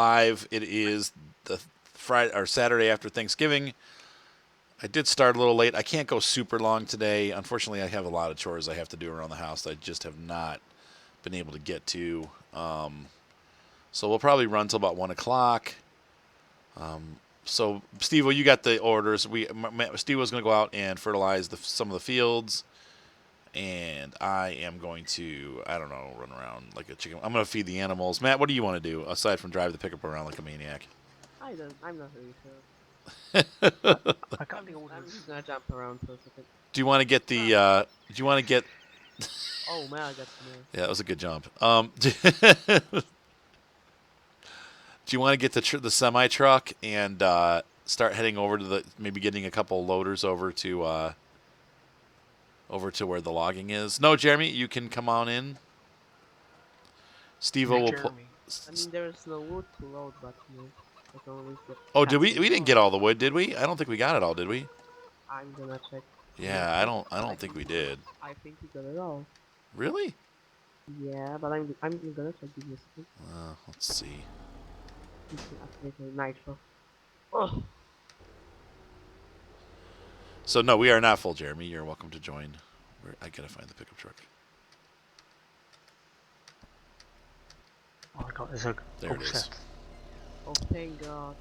live. It is the Friday or Saturday after Thanksgiving. I did start a little late. I can't go super long today. Unfortunately, I have a lot of chores I have to do around the house that I just have not been able to get to. So we'll probably run till about 1 o'clock. So, Steve, you got the orders. Steve was going to go out and fertilize some of the fields, and I am going to, I don't know, run around like a chicken. I'm going to feed the animals. Matt, what do you want to do aside from drive the pickup around like a maniac? I don't. I'm not really sure. I got the I'm orders. just gonna jump around for a second. Do you want to get the? Do you want to get? Oh man, I got mail. Yeah, that was a good jump. Do you want to get the semi truck and start heading over to the maybe getting a couple loaders over to where the logging is? No, Jeremy, you can come on in. Steve Who's will pull. Jeremy? I mean, there's no wood to load, but I can always get. Oh, did cats we? and We didn't dogs. get all the wood, did we? I don't think we got it all, did we? I'm gonna check. Yeah, I don't think we did. I think we got it all. Really? Yeah, but I'm gonna check. Give me a second. Let's see. You can activate my nitro. Oh, So no, we are not full, Jeremy. You're welcome to join. I gotta find the pickup truck. Oh, I got there's a There it is. set. oh, thank God.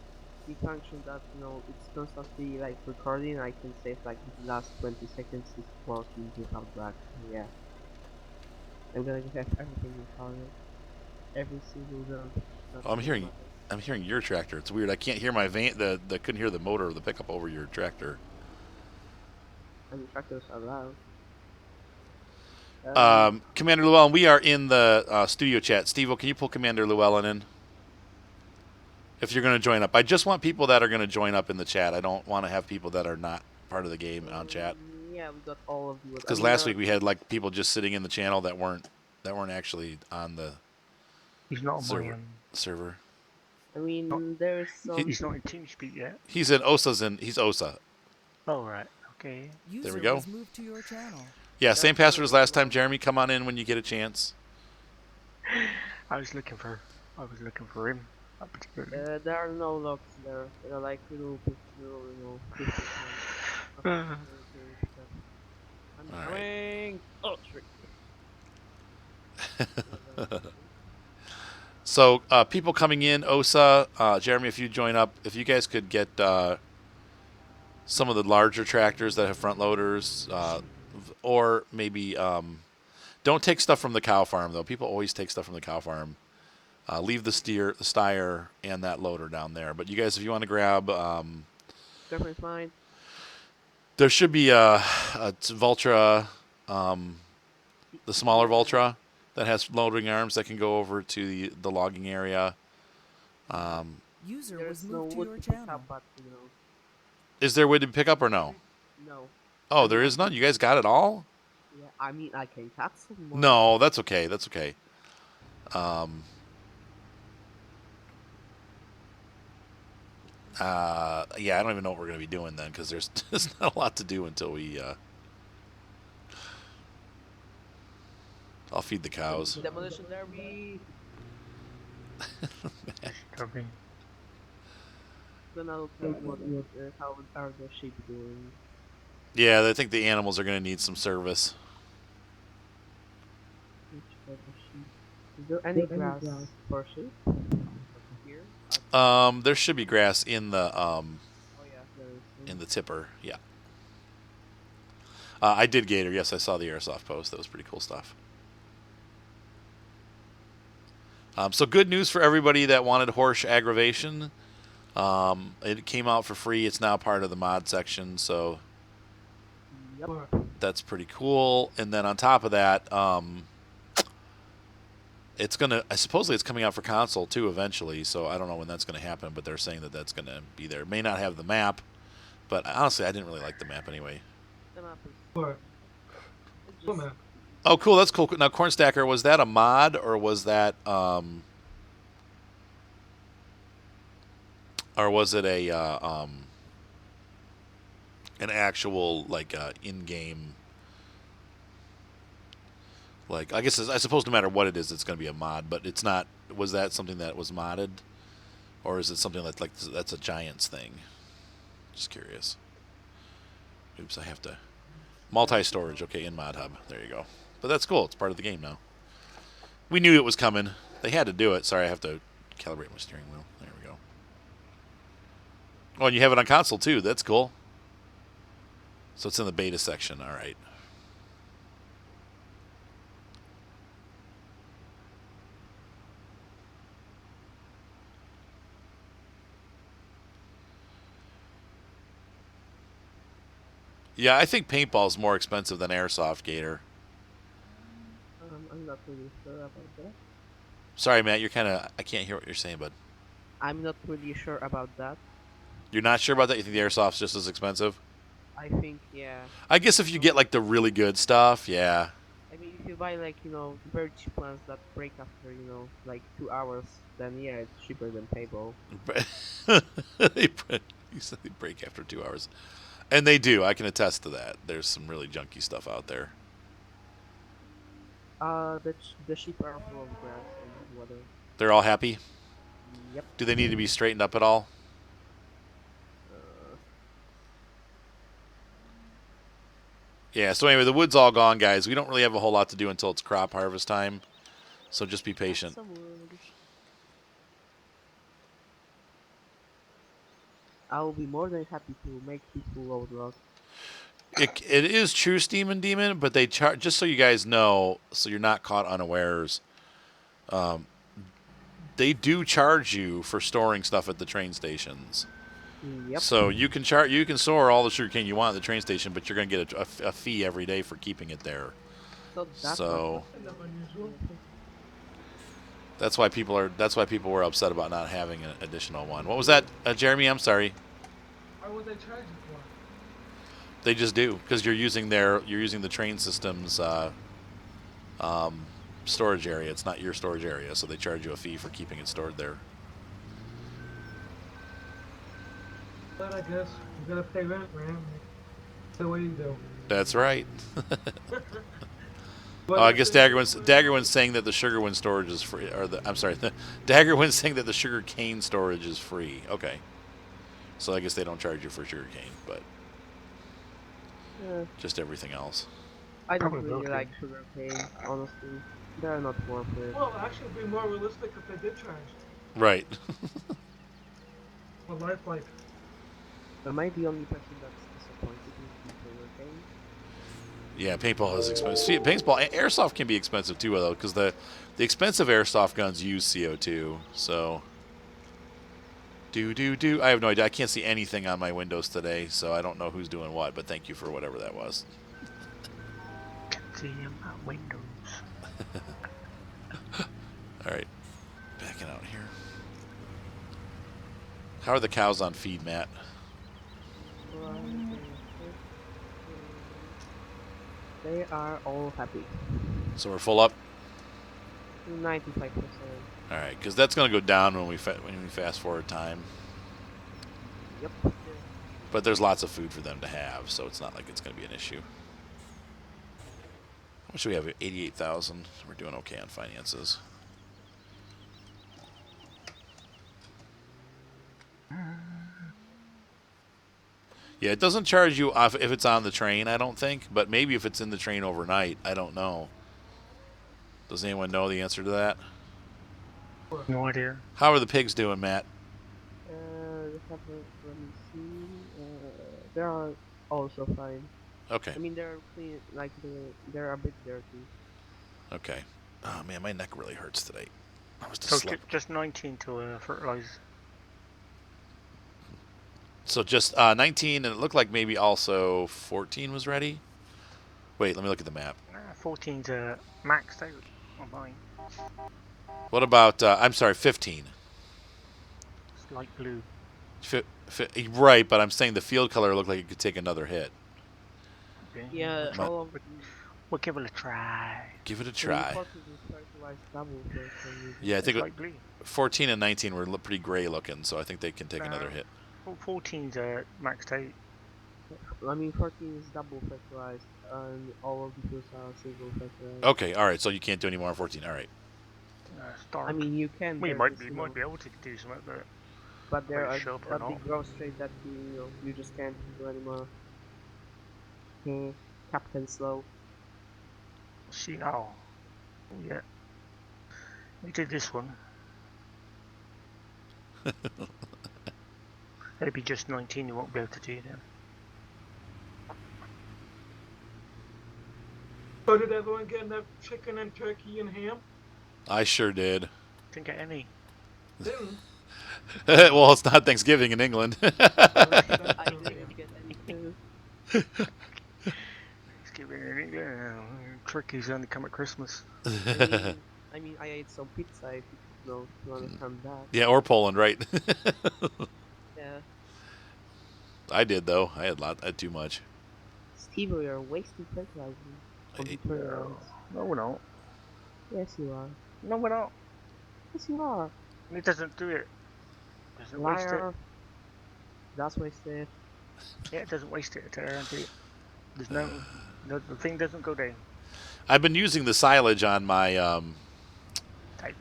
The function that it's constantly like recording. I can save like the last 20 seconds is working without lag. Yeah. I'm gonna have everything recorded. Every single jump. Not Oh, gonna I'm hearing your tractor. It's weird. I can't hear my van. The couldn't hear the motor of the pickup over your tractor. And tractors are loud. Commander Llewellyn, we are in the studio chat. Steve, can you pull Commander Llewellyn in? If you're going to join up, I just want people that are going to join up in the chat. I don't want to have people that are not part of the game on chat. Yeah, we got all of you. Because last week we had like people just sitting in the channel that weren't actually on the He's not on my server. I mean, there's some. He's not in TeamSpeak yet. He's in Osa's he's Osa. Oh right, okay. There we go. Was moved to your channel. Yeah, same password as last time. Jeremy, come on in when you get a chance. I was looking for him. There are no locks there. They're like little, pieces. I'm All coming. Oh, trick. So people coming in, Osa, Jeremy, if you join up, if you guys could get some of the larger tractors that have front loaders, or maybe don't take stuff from the cow farm though. People always take stuff from the cow farm. Leave the steyr, and that loader down there. But you guys, if you want to grab, Girlfriend's mine. there should be a Vultra, the smaller Vultra that has loading arms that can go over to the logging area. User There's was no moved to wood your to pick channel. up, but Is there wood to pick up or no? no. Oh, there is none. You guys got it all? Yeah, I mean, I can cut some more. No, that's okay. That's okay. Yeah, I don't even know what we're going to be doing then because there's not a lot to do until we. I'll feed the cows. Demolition derby. Then I'll take how are the sheep doing? Yeah, I think the animals are going to need some service. Which type of sheep? Is there any grass for sheep? Here? There should be grass in the Oh yeah, there is. in the tipper. Yeah. I did gator. Yes, I saw the airsoft post. That was pretty cool stuff. So good news for everybody that wanted horse aggravation. It came out for free. It's now part of the mod section, so Yep. that's pretty cool. And then on top of that, it's gonna. Supposedly it's coming out for console too eventually. So I don't know when that's gonna happen, but they're saying that that's gonna be there. It may not have the map, but honestly, I didn't really like the map anyway. The map is. What? It's What just- map? Oh, cool. That's cool. Now, Cornstacker, was that a mod or was that or was it a an actual like in-game? Like, I guess I suppose no matter what it is, it's going to be a mod. But it's not. Was that something that was modded? Or is it something like that's a Giants thing? Just curious. Oops, I have to multi-storage. Okay, in Mod Hub. There you go. But that's cool. It's part of the game now. We knew it was coming. They had to do it. Sorry, I have to calibrate my steering wheel. There we go. Oh, and you have it on console too. That's cool. So it's in the beta section. All right. Yeah, I think paintball's more expensive than airsoft, Gator. I'm not really sure about that. Sorry, Matt. You're kind of. I can't hear what you're saying, bud. I'm not really sure about that. You're not sure about that? You think the airsoft's just as expensive? I think, yeah. I guess if you get like the really good stuff, yeah. I mean, if you buy like, very cheap ones that break after, like 2 hours, then yeah, it's cheaper than paintball. You said they break after 2 hours. And they do. I can attest to that. There's some really junky stuff out there. The sheep are full of grass and water. They're all happy? Yep. Do they need to be straightened up at all? Yeah, so anyway, the wood's all gone, guys. We don't really have a whole lot to do until it's crop harvest time. So just be patient. Some wood. I will be more than happy to make people load rock. It is true Steam and Demon, but they charge, just so you guys know, so you're not caught unawares, they do charge you for storing stuff at the train stations. Yep. So you can store all the sugarcane you want at the train station, but you're going to get a fee every day for keeping it there. So that's why people were upset about not having an additional one. What was that, Jeremy? I'm sorry. Why would they charge you for? They just do, because you're using the train system's storage area. It's not your storage area, so they charge you a fee for keeping it stored there. But I guess you gotta pay rent, man. That's the way you do. That's right. But I guess Daggerwin's saying that the sugarwin storage is free, Daggerwin's saying that the sugar cane storage is free. Okay, so I guess they don't charge you for sugar cane, but just everything else. I don't Probably really okay. like sugar cane, honestly. They're not worth it. well, actually, it'd be more realistic if they did charge. Right. What life like? Am I the only person that's disappointed in sugar cane? Yeah, paintball is expensive. See, paintball, airsoft can be expensive too, though, because the expensive airsoft guns use CO2. So, I have no idea. I can't see anything on my windows today, so I don't know who's doing what. But thank you for whatever that was. Can see in my windows. All right, backing out here. How are the cows on feed, Matt? They are all happy. So we're full up. 95%. All right, because that's going to go down when we fast forward time. Yep. But there's lots of food for them to have, so it's not like it's going to be an issue. How much do we have? 88,000. We're doing okay on finances. Yeah, it doesn't charge you off if it's on the train, I don't think. But maybe if it's in the train overnight, I don't know. Does anyone know the answer to that? No idea. How are the pigs doing, Matt? Let me see. They are also fine. Okay. I mean, they're clean, like they're a bit dirty. Okay. Oh, man, my neck really hurts today. I was So just 19 to fertilize. So just 19, and it looked like maybe also 14 was ready. Wait, let me look at the map. 14's maxed out on mine. What about, I'm sorry, 15? It's light blue. Right, but I'm saying the field color looked like it could take another hit. Okay. Yeah, But- all of We'll give it a try. Give it a the try. reports is fertilized double for some reason. Yeah, I It's think light blue. 14 and 19 were pretty gray looking, so I think they can take another hit. 14's maxed out. I mean, 14 is double fertilized, and all of these are single fertilized. Okay, all right, so you can't do any more on 14. All right. Start. I mean, you can. we but might it's, be, you might know, be able to do something, but but there Wait, are show up or a not? big growth rate that you just can't do anymore. Hmm. Captain slow. See now. Oh, yeah. We did this one. Maybe just 19 you won't be able to do then. So did everyone get enough chicken and turkey and ham? I sure did. Didn't get any. Didn't. Well, it's not Thanksgiving in England. That's I true. didn't get any too. Thanksgiving, turkeys only come at Christmas. I ate some pizza if you understand that. Yeah, or Poland, right? Yeah. I did though. I had too much. Steve, you're wasting fertilizer on the fertilize. No, we're not. Yes, you are. No, we're not. Yes, you are. It doesn't do it. Doesn't waste it. Liar. That's wasted. Yeah, it doesn't waste it. I guarantee it. There's no, the thing doesn't go down. I've been using the silage on my Type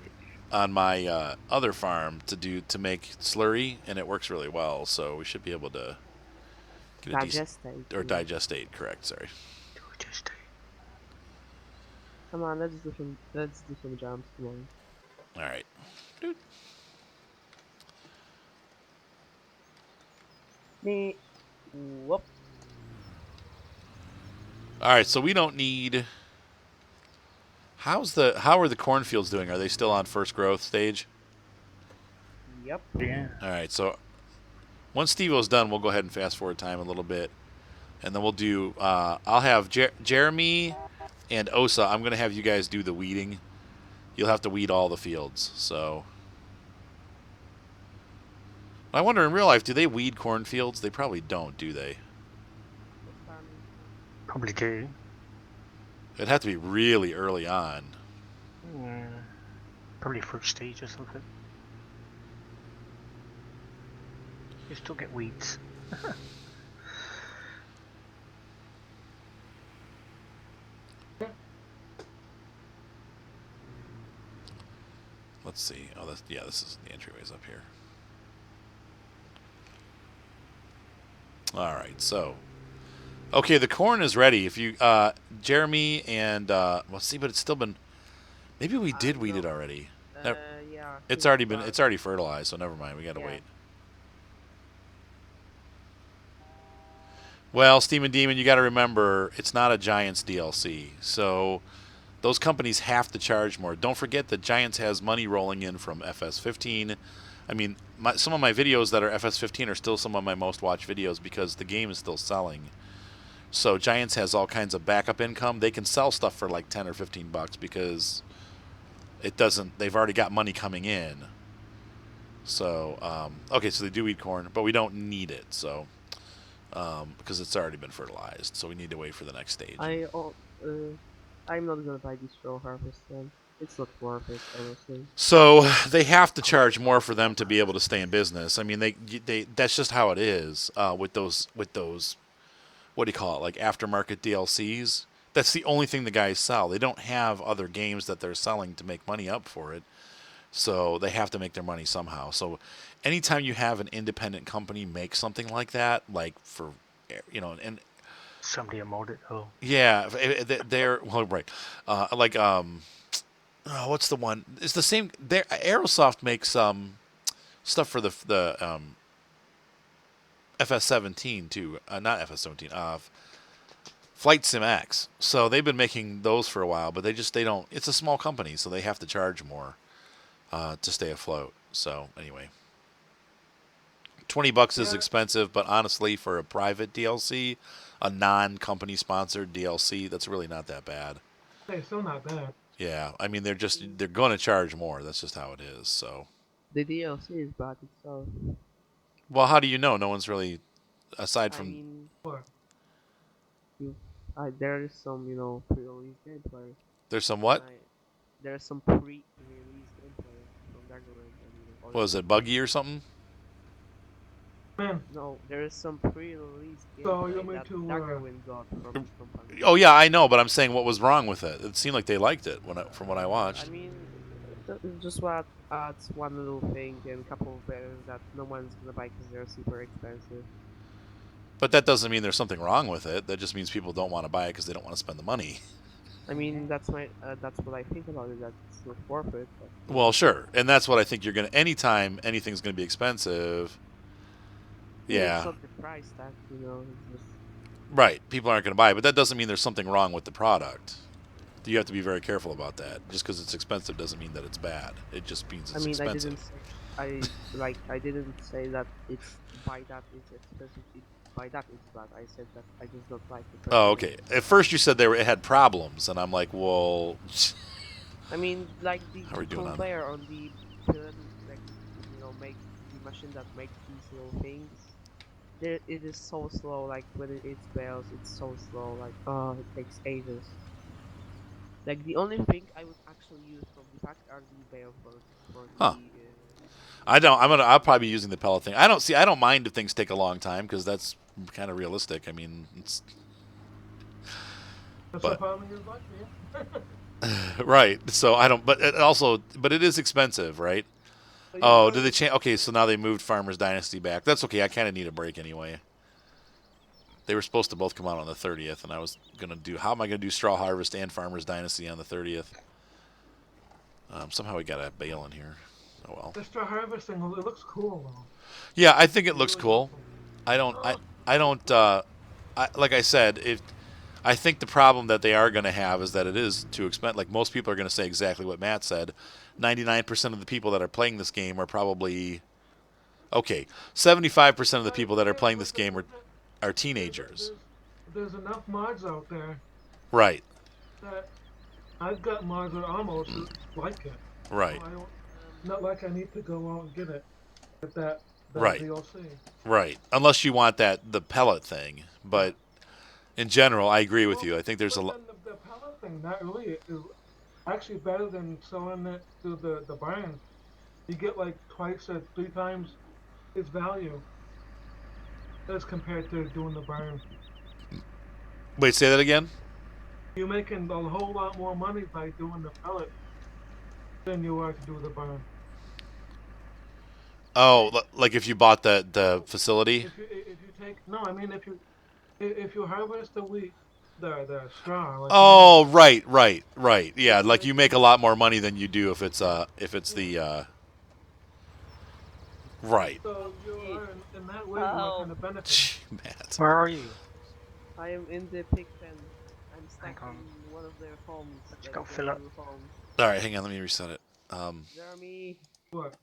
it. other farm to make slurry, and it works really well. So we should be able to get a decent Digestate. or digestate. Correct. Sorry. Just Come on, let's do some jumps. Come on. All right. Me. Whoop. All right. So we don't need. How are the cornfields doing? Are they still on first growth stage? Yep. yeah. All right. So once Steve-O's done, we'll go ahead and fast forward time a little bit, and then we'll do. I'll have Jeremy and Osa. I'm going to have you guys do the weeding. You'll have to weed all the fields. So I wonder in real life, do they weed cornfields? They probably don't, do they? Probably do. It'd have to be really early on. Probably first stage or something. You still get weeds. Let's see. Oh, this is the entryways up here. All right, so okay, the corn is ready. If you Jeremy and well, see, but it's still been. Maybe we did weed it already. Yeah. It's already fertilized, so never mind. We gotta wait. Well, Steam and Demon, you got to remember it's not a Giants DLC, so those companies have to charge more. Don't forget that Giants has money rolling in from FS15. I mean, some of my videos that are FS15 are still some of my most watched videos because the game is still selling. So Giants has all kinds of backup income. They can sell stuff for like 10 or 15 bucks because it doesn't. They've already got money coming in. So okay, so they do eat corn, but we don't need it. So because it's already been fertilized, so we need to wait for the next stage. I'm not gonna buy this straw harvest then. It's not worth it, honestly. So they have to charge more for them to be able to stay in business. I mean, they that's just how it is with those what do you call it, like aftermarket DLCs. That's the only thing the guys sell. They don't have other games that they're selling to make money up for it. So they have to make their money somehow. So anytime you have an independent company make something like that, like for, and Somebody mod it. Oh, yeah, they're well, right, what's the one? It's the same. Aerosoft makes stuff for the FS17 too. Not FS17. Flight Sim X. So they've been making those for a while, but they don't. It's a small company, so they have to charge more to stay afloat. So anyway, $20 is expensive, but honestly, for a private DLC, a non-company sponsored DLC, that's really not that bad. Hey, still not bad. Yeah, I mean they're going to charge more. That's just how it is. So, The DLC is bad itself. well, how do you know? No one's really aside I from mean, What? there is some, pre-release gameplay. there's some what? There's some pre-release gameplay from Daggerwind and Was it buggy or something? Man, No, there is some pre-release So you gameplay want me that to, Daggerwind got from his company. Oh yeah, I know, but I'm saying what was wrong with it. It seemed like they liked it from what I watched. I mean, Just what adds one little thing and a couple of bales that no one's gonna buy because they're super expensive. But that doesn't mean there's something wrong with it. That just means people don't want to buy it because they don't want to spend the money. I mean, that's what I think about it. That it's not worth it. But, Well, sure, and that's what I think you're gonna. Anytime anything's gonna be expensive, it's yeah, not the price tag, It's just right. People aren't gonna buy it, but that doesn't mean there's something wrong with the product. You have to be very careful about that. Just because it's expensive doesn't mean that it's bad. It just means I it's mean, expensive. I didn't say that it's by that it's expensive. By that it's bad. I said that I just don't like it. Oh, okay. At first you said it had problems, and I'm like, well, I mean, like the how are we doing on? conveyor on the pyramid, like make the machine that makes these little things. It is so slow. Like when it fails, it's so slow. Like it takes ages. Like the only thing I would actually use from the pack are the bale for Huh. the. I don't. I'll probably be using the pellet thing. I don't mind if things take a long time because that's kind of realistic. I mean, it's That's But- the problem in your life, man. right. So I don't. But it is expensive, right? So Oh, you did they change? Okay, so now they moved Farmers Dynasty back. That's okay. I kind of need a break anyway. They were supposed to both come out on the 30th, and I was gonna do. How am I gonna do Straw Harvest and Farmers Dynasty on the 30th? Somehow we got a bale in here. Oh well. The straw harvesting, it looks cool though. Yeah, I think it looks Really cool. cool. I don't. I don't. Like I said, I think the problem that they are going to have is that it is too expensive. Like most people are going to say exactly what Matt said. 99% of the people that are playing this game are probably okay. 75% of the people that are playing this game are teenagers. There's enough mods out there Right. that I've got mods that almost like it. Right. I don't, not like I need to go out and get it. Get that Right. DLC. Right. Unless you want the pellet thing, but in general, I agree with you. I think there's a lot. The pellet thing, that really is actually better than selling it to the barn. You get like twice or three times its value as compared to doing the barn. Wait, say that again. You're making a whole lot more money by doing the pellet than you are to do the barn. Oh, like if you bought the facility. If you take no, I mean if you harvest the wheat, the straw. Like Oh, right. Yeah, like you make a lot more money than you do if it's the right. So you are in that way you're going to benefit. Matt. Where are you? I am in the pig pen. I'm stuck Hang on. in one of their homes. Let's like go their fill up. new homes. All right, hang on. Let me reset it. Jeremy, What?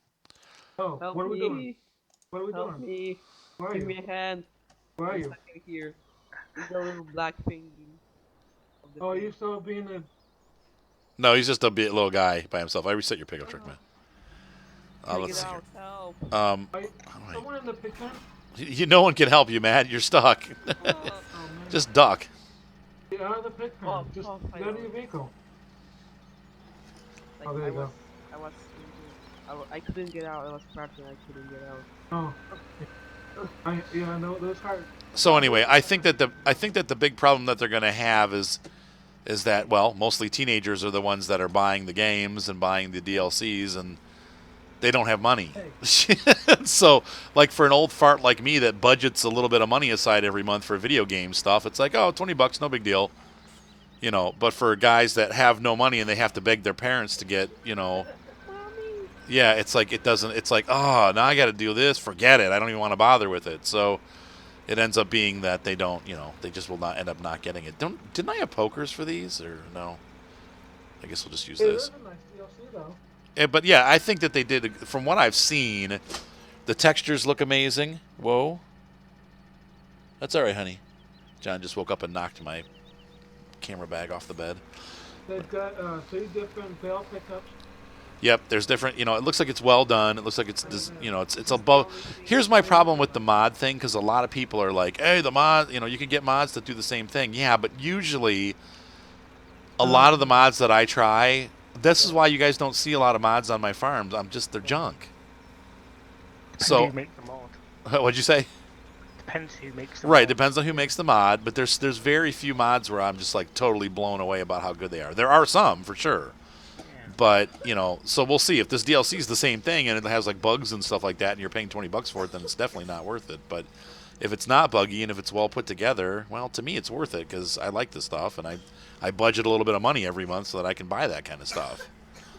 Oh, help what are we me! doing? What are we Help doing? me! Where are Give you? me a hand. Where are I'm you? stuck in here. With the little black penguin. of the Oh, pig. you still being a No, he's just a little guy by himself. I reset your pickup truck, man. Take Let's it see here. out. Help! are you, how do someone in the pig pen? no one can help you, Matt. You're stuck. Oh, Oh man. Just duck. Get out of the pig pen. Oh, Just oh, I get out of know. your vehicle. like, Oh, there I you was, go. I was, I couldn't get out. I was trapped and I couldn't get out. Oh. I know those hard. So anyway, I think that the big problem that they're going to have is that, well, mostly teenagers are the ones that are buying the games and buying the DLCs, and they don't have money. So, like for an old fart like me that budgets a little bit of money aside every month for video game stuff, it's like, oh, $20, no big deal. But for guys that have no money and they have to beg their parents to get, yeah, it's like it's like, oh, now I got to do this. Forget it. I don't even want to bother with it. So it ends up being that they don't, they just will not end up not getting it. Didn't I have pokers for these or no? I guess we'll just use It this. is a nice DLC though. But yeah, I think that they did. From what I've seen, the textures look amazing. Whoa, that's all right, honey. John just woke up and knocked my camera bag off the bed. They've got 3 different bale pickups. Yep, there's different. It looks like it's well done. It looks like it's above. Here's my problem with the mod thing, because a lot of people are like, "Hey, the mod, you can get mods that do the same thing." Yeah, but usually, a lot of the mods that I try, this is why you guys don't see a lot of mods on my farms. They're junk. So, who make the mod? what'd you say? Depends who makes the Right, mod. depends on who makes the mod, but there's very few mods where I'm just like totally blown away about how good they are. There are some for sure, Yeah. But you know, so we'll see if this DLC is the same thing and it has like bugs and stuff like that, and you're paying $20 for it, then it's definitely not worth it. But if it's not buggy and if it's well put together, well, to me it's worth it because I like this stuff and I budget a little bit of money every month so that I can buy that kind of stuff.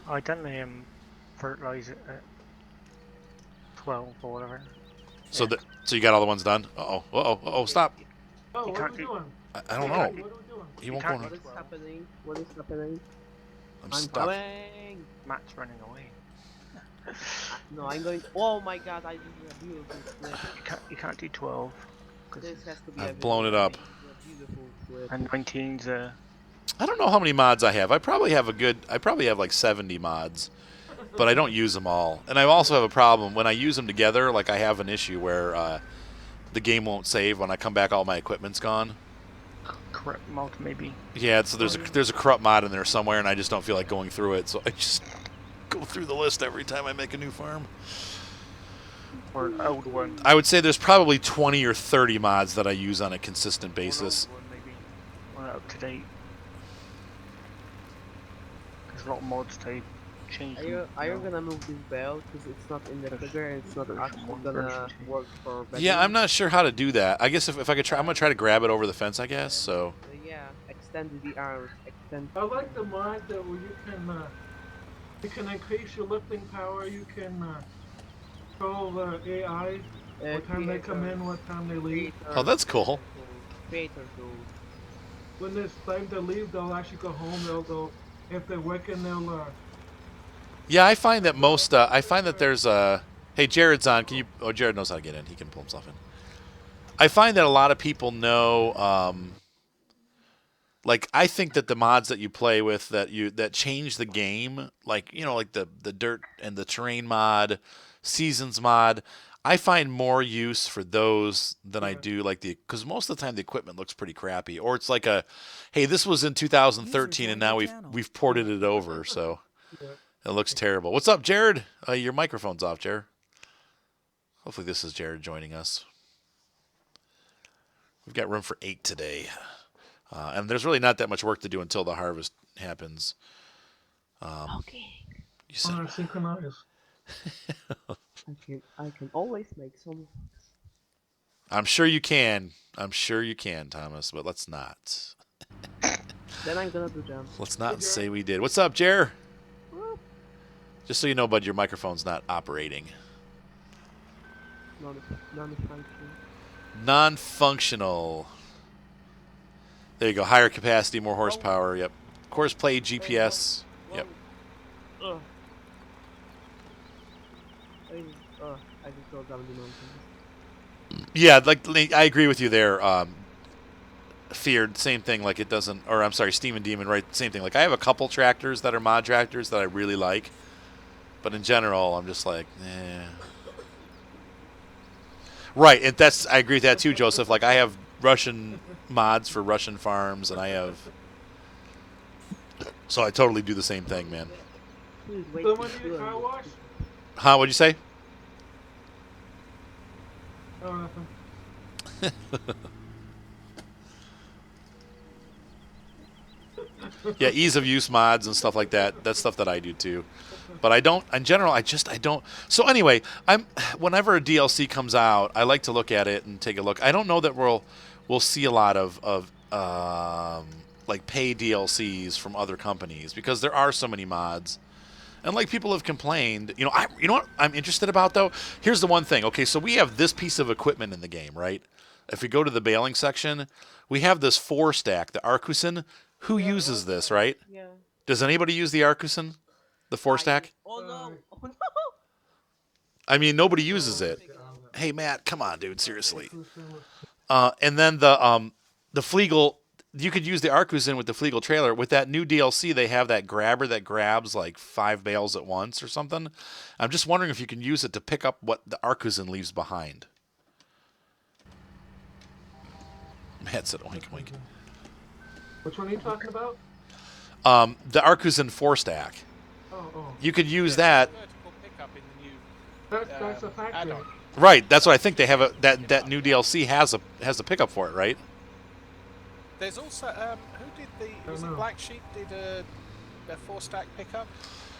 I done fertilize it at 12 or whatever. So so you got all the ones done? Stop! Oh, You what are can't we do- doing? I don't know. What are we doing? He won't can't go. What is happening? What is happening? I'm I'm stuck. going. Matt's running away. No, I'm going. Oh my god, I did a beautiful flip. You can't do 12. This has to be I've a blown it up. beautiful flip. And 19's I don't know how many mods I have. I probably have like 70 mods, but I don't use them all. And I also have a problem when I use them together. Like I have an issue where the game won't save when I come back. All my equipment's gone. corrupt mod maybe. Yeah, so there's a corrupt mod in there somewhere, and I just don't feel like going through it. So I just go through the list every time I make a new farm. Or an old one. I would say there's probably 20 or 30 mods that I use on a consistent basis. Or an old one maybe. One up to date. There's a lot of mods they change. Are you gonna move this bell because it's not in the figure and it's not Version actually 1, gonna version 2. work for better? Yeah, I'm not sure how to do that. I guess if I could try, I'm gonna try to grab it over the fence. I guess so. Yeah, extend the arms, extend. I like the mod that where you can increase your lifting power. You can control the AI. What time they come in, what time they leave. Oh, that's cool. Creator tool. When it's time to leave, they'll actually go home. They'll go if they're working. They'll Yeah, I find that most. I find that there's a. Hey, Jared's on. Can you? Oh, Jared knows how to get in. He can pull himself in. I find that a lot of people know. Like I think that the mods that you play with that change the game, like like the dirt and the terrain mod, seasons mod. I find more use for those than I do like because most of the time the equipment looks pretty crappy, or it's like hey, this was in 2013 and now we've ported it over, so it looks terrible. What's up, Jared? Your microphone's off, Jared. Hopefully this is Jared joining us. We've got room for 8 today, and there's really not that much work to do until the harvest happens. Okay. You said synchronize. I can always make some. I'm sure you can. I'm sure you can, Thomas, but let's not. Then I'm gonna do jumps. Let's not say we did. What's up, Jer? Just so you know, bud, your microphone's not operating. Non-functional. Non-functional. There you go. Higher capacity, more horsepower. Yep. Course play GPS. Yep. Ugh. I just go down the mountain. Yeah, like I agree with you there. Feared, same thing. Like it doesn't, or I'm sorry, Steam and Demon, right? Same thing. Like I have a couple tractors that are mod tractors that I really like, but in general, I'm just like, eh. Right, and I agree with that too, Joseph. Like I have Russian mods for Russian farms, and I have, so I totally do the same thing, man. Dude, wait, So when do you car wash? Huh? What'd you say? Oh, nothing. Yeah, ease of use mods and stuff like that. That's stuff that I do too. But I don't, in general, I don't. So anyway, whenever a DLC comes out, I like to look at it and take a look. I don't know that we'll see a lot of like pay DLCs from other companies because there are so many mods. And like people have complained, you know what I'm interested about though? Here's the one thing. Okay, so we have this piece of equipment in the game, right? If we go to the baling section, we have this 4-stack, the Arcusin. Who uses this, right? Yeah. Does anybody use the Arcusin? The 4-stack? Oh no! Oh no! I mean, nobody uses it. Hey, Matt, come on, dude, seriously. And then the Flegel, you could use the Arcusin with the Flegel trailer. With that new DLC, they have that grabber that grabs like 5 bales at once or something. I'm just wondering if you can use it to pick up what the Arcusin leaves behind. Matt said oink oink. Which one are you talking about? The Arcusin 4-stack. Oh. You could use that. Vertical pickup in the new That's a factory. add-on. Right, that's what I think they have. That new DLC has a pickup for it, right? There's also who did the was it know. Black Sheep did a 4-stack pickup?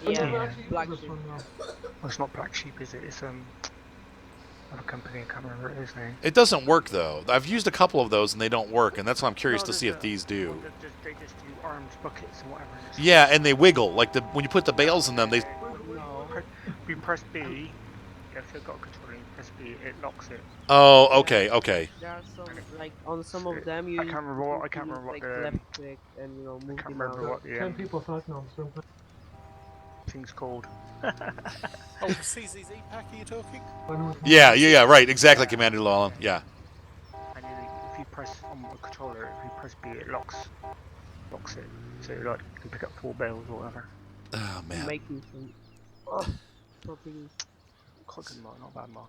I never Yeah, actually used black this sheep. one though. Well, it's not Black Sheep, is it? It's other company. I can't remember what it is now. It doesn't work though. I've used a couple of those and they don't work, and that's why I'm curious No, to there's see if these do. one that they just do armed buckets and whatever. And it's Yeah, and they wiggle like when you put the bales in them. They No. If you press B, if you've got a controller, and you press B, it locks it. Oh, okay, okay. There are some like on some of them I can't remember what. I you can't use remember what like the. left click and move can't the remember mouse. what the 10 people talking on the same time. thing's called. Oh, the CZZ pack are you talking? Yeah, right. Exactly, Commander Llewellyn. Yeah. And if you press on the controller, if you press B, it locks it. So like you can pick up 4 bales or whatever. Oh man. Making some properties. Quite good mod, not a bad mod.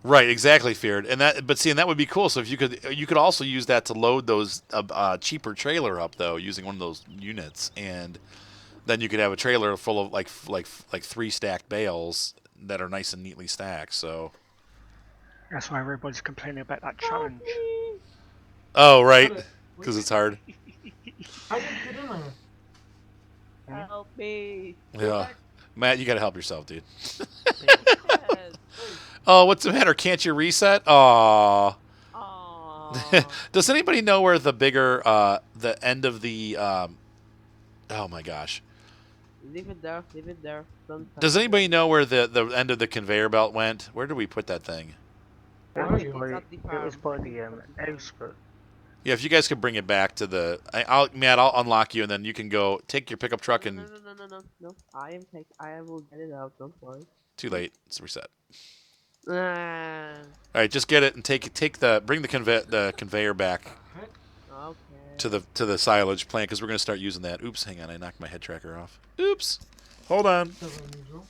Right, exactly, Feared, and that would be cool. So if you could also use that to load those cheaper trailer up though, using one of those units, and then you could have a trailer full of like 3 stacked bales that are nice and neatly stacked. So. That's why everybody's complaining about that challenge. Oh right, because it's hard. I didn't get in there. Help me! Yeah, Matt, you gotta help yourself, dude. Yes. Oh, what's the matter? Can't you reset? Aww. Aww. Does anybody know where the bigger, the end of the, oh my gosh. Leave it there. Leave it there. Don't touch Does it. anybody know where the end of the conveyor belt went? Where did we put that thing? Where It are was you? by, It's at the it was farm. by the house, but Yeah, if you guys could bring it back to the, Matt, I'll unlock you, and then you can go take your pickup truck and. No. I will get it out. Don't worry. Too late. It's reset. Ah, All right, just get it and bring the conveyor back okay. to the silage plant because we're gonna start using that. Oops, hang on, I knocked my head tracker off. Oops, hold on. That's unusual.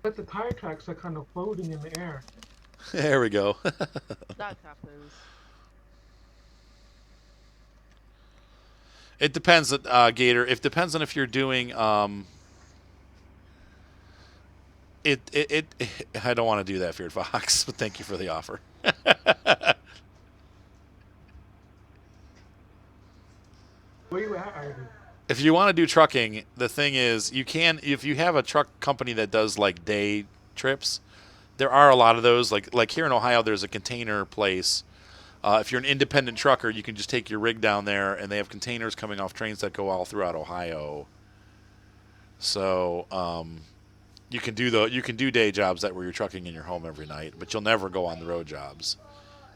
But the tire tracks are kind of floating in the air. There we go. That happens. It depends, Gator. It depends on if you're doing. I don't want to do that, Feared Fox, but thank you for the offer. Where you at, Ivy? If you want to do trucking, the thing is, you can, if you have a truck company that does like day trips, there are a lot of those. Like here in Ohio, there's a container place. If you're an independent trucker, you can just take your rig down there, and they have containers coming off trains that go all throughout Ohio. So you can do day jobs where you're trucking in your home every night, but you'll never go on the road jobs.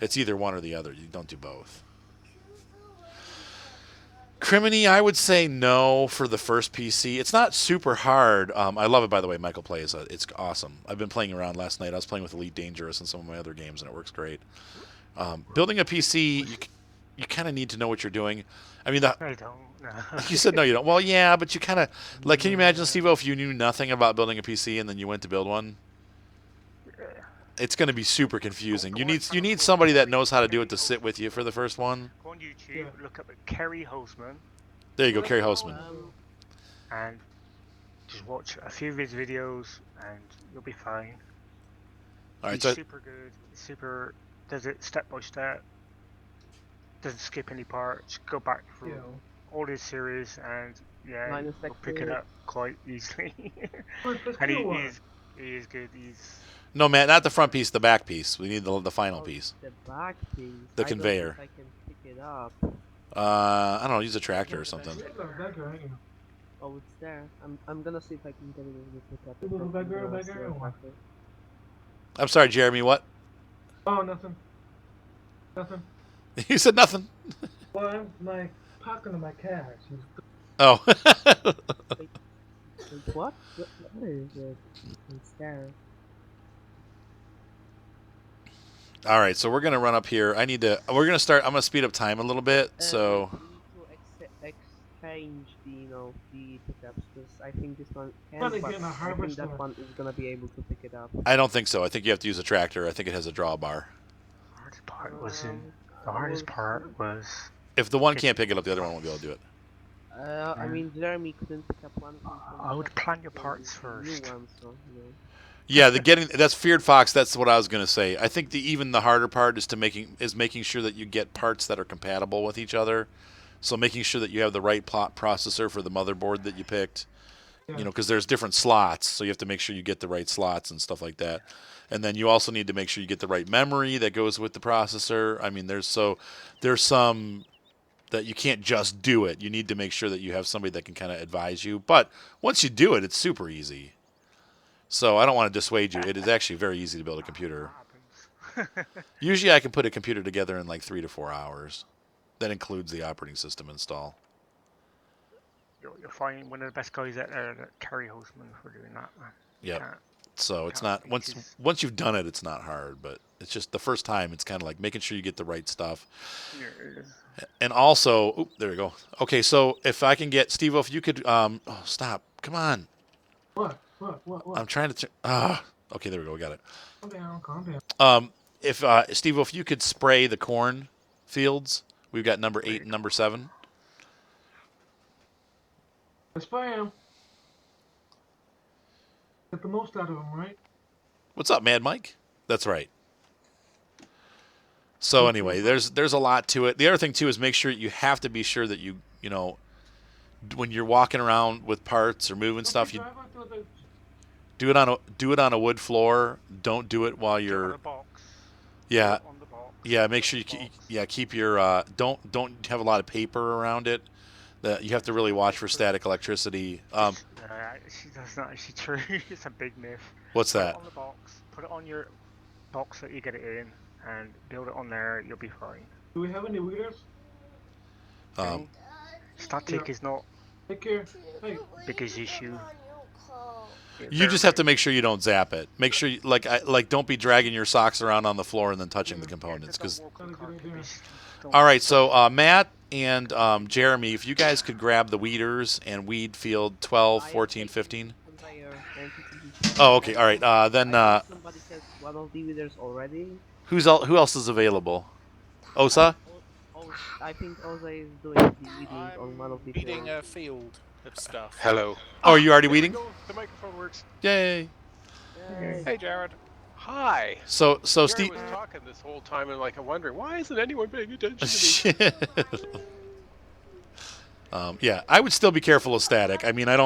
It's either one or the other. You don't do both. Criminy, I would say no for the first PC. It's not super hard. I love it, by the way. Michael plays it. It's awesome. I've been playing around last night. I was playing with Elite Dangerous and some of my other games, and it works great. Building a PC, you kind of need to know what you're doing. I mean, I don't. No. you said no, you don't. Well, yeah, but you kind of like. Can you imagine, Steve-O, if you knew nothing about building a PC and then you went to build one? It's going to be super confusing. You need somebody that knows how to do it to sit with you for the first one. Go on YouTube, look up Kerry Hostman, There you go, Kerry Hostman. and just watch a few of his videos, and you'll be fine. All right, He's so super good. Super does it step by step. Doesn't skip any parts. Go back through all his series, and yeah, you'll pick it up quite easily. And he is good. no, man, not the front piece, the back piece. We need the final piece. The back piece. The I don't know conveyor. if I can pick it up. I don't know. Use a tractor or something. You're the beggar, ain't you? Oh, it's there. I'm gonna see if I can get it to pick up. You little beggar, I'm sorry, Jeremy. What? Oh, nothing. Nothing. You said nothing. Well, I'm like talking to my cat. She's Oh. Wait, what? What is it? It's there. All right, so we're gonna run up here. We're gonna start. I'm gonna speed up time a little bit. So. We need to exchange the pickups because I think this one can, Probably but getting a I think harvester. that one is gonna be able to pick it up. I don't think so. I think you have to use a tractor. I think it has a drawbar. The hardest part was If the one can't pick it up, the other one won't be able to do it. I mean, Jeremy couldn't pick up one. I would plan your parts New first. one, so, Yeah, that's Feared Fox. That's what I was gonna say. I think even the harder part is making sure that you get parts that are compatible with each other. So making sure that you have the right processor for the motherboard that you picked, Yeah. you know, because there's different slots, so you have to make sure you get the right slots and stuff like that. And then you also need to make sure you get the right memory that goes with the processor. I mean, there's some that you can't just do it. You need to make sure that you have somebody that can kind of advise you. But once you do it, it's super easy. So I don't want to dissuade you. It is actually very easy to build a computer. Happens. Usually I can put a computer together in like 3 to 4 hours. That includes the operating system install. You'll find one of the best guys out there, that Carrie Hostman, for doing that. Man. Yep. Can't- So it's can't not beat once his- once you've done it, it's not hard. But it's just the first time. It's kind of like making sure you get the right stuff. Yeah, it is. And also, there we go. Okay, so if I can get Steve, if you could, oh, stop, come on. What? I'm trying to. Okay, there we go. We got it. Calm down. If Steve, if you could spray the corn fields, we've got number 8 and number 7. Let's spray him. Get the most out of him, right? What's up, Mad Mike? That's right. So anyway, there's a lot to it. The other thing too is make sure you have to be sure that you know when you're walking around with parts or moving stuff, you do it on a wood floor. Don't do it while On you're the box. yeah. On the box. Yeah, make sure you box. keep your don't have a lot of paper around it. That you have to really watch for static electricity. That's not actually true. It's a big myth. What's Put that? it on the box. Put it on your box that you get it in, and build it on there. You'll be fine. Do we have any weeders? Static Yeah. is not Take care. Hey, the biggest issue. You just have to make sure you don't zap it. Make sure you, don't be dragging your socks around on the floor and then touching the components. Because all right, so Matt and Jeremy, if you guys could grab the weeders and weed field 12, 14, 15. Oh, okay. All right. Then somebody says one of the leaders already. who else is available? Osa? I think Osa is doing the weeding on one of the Weeding fields. a field of stuff. Hello. Oh, are you already There we weeding? go. The microphone works. Yay. Hey, Jared. Hi. So Jared Steve. was talking this whole time, and I'm wondering why isn't anyone paying attention to me? Yeah, I would still be careful of static. I mean, I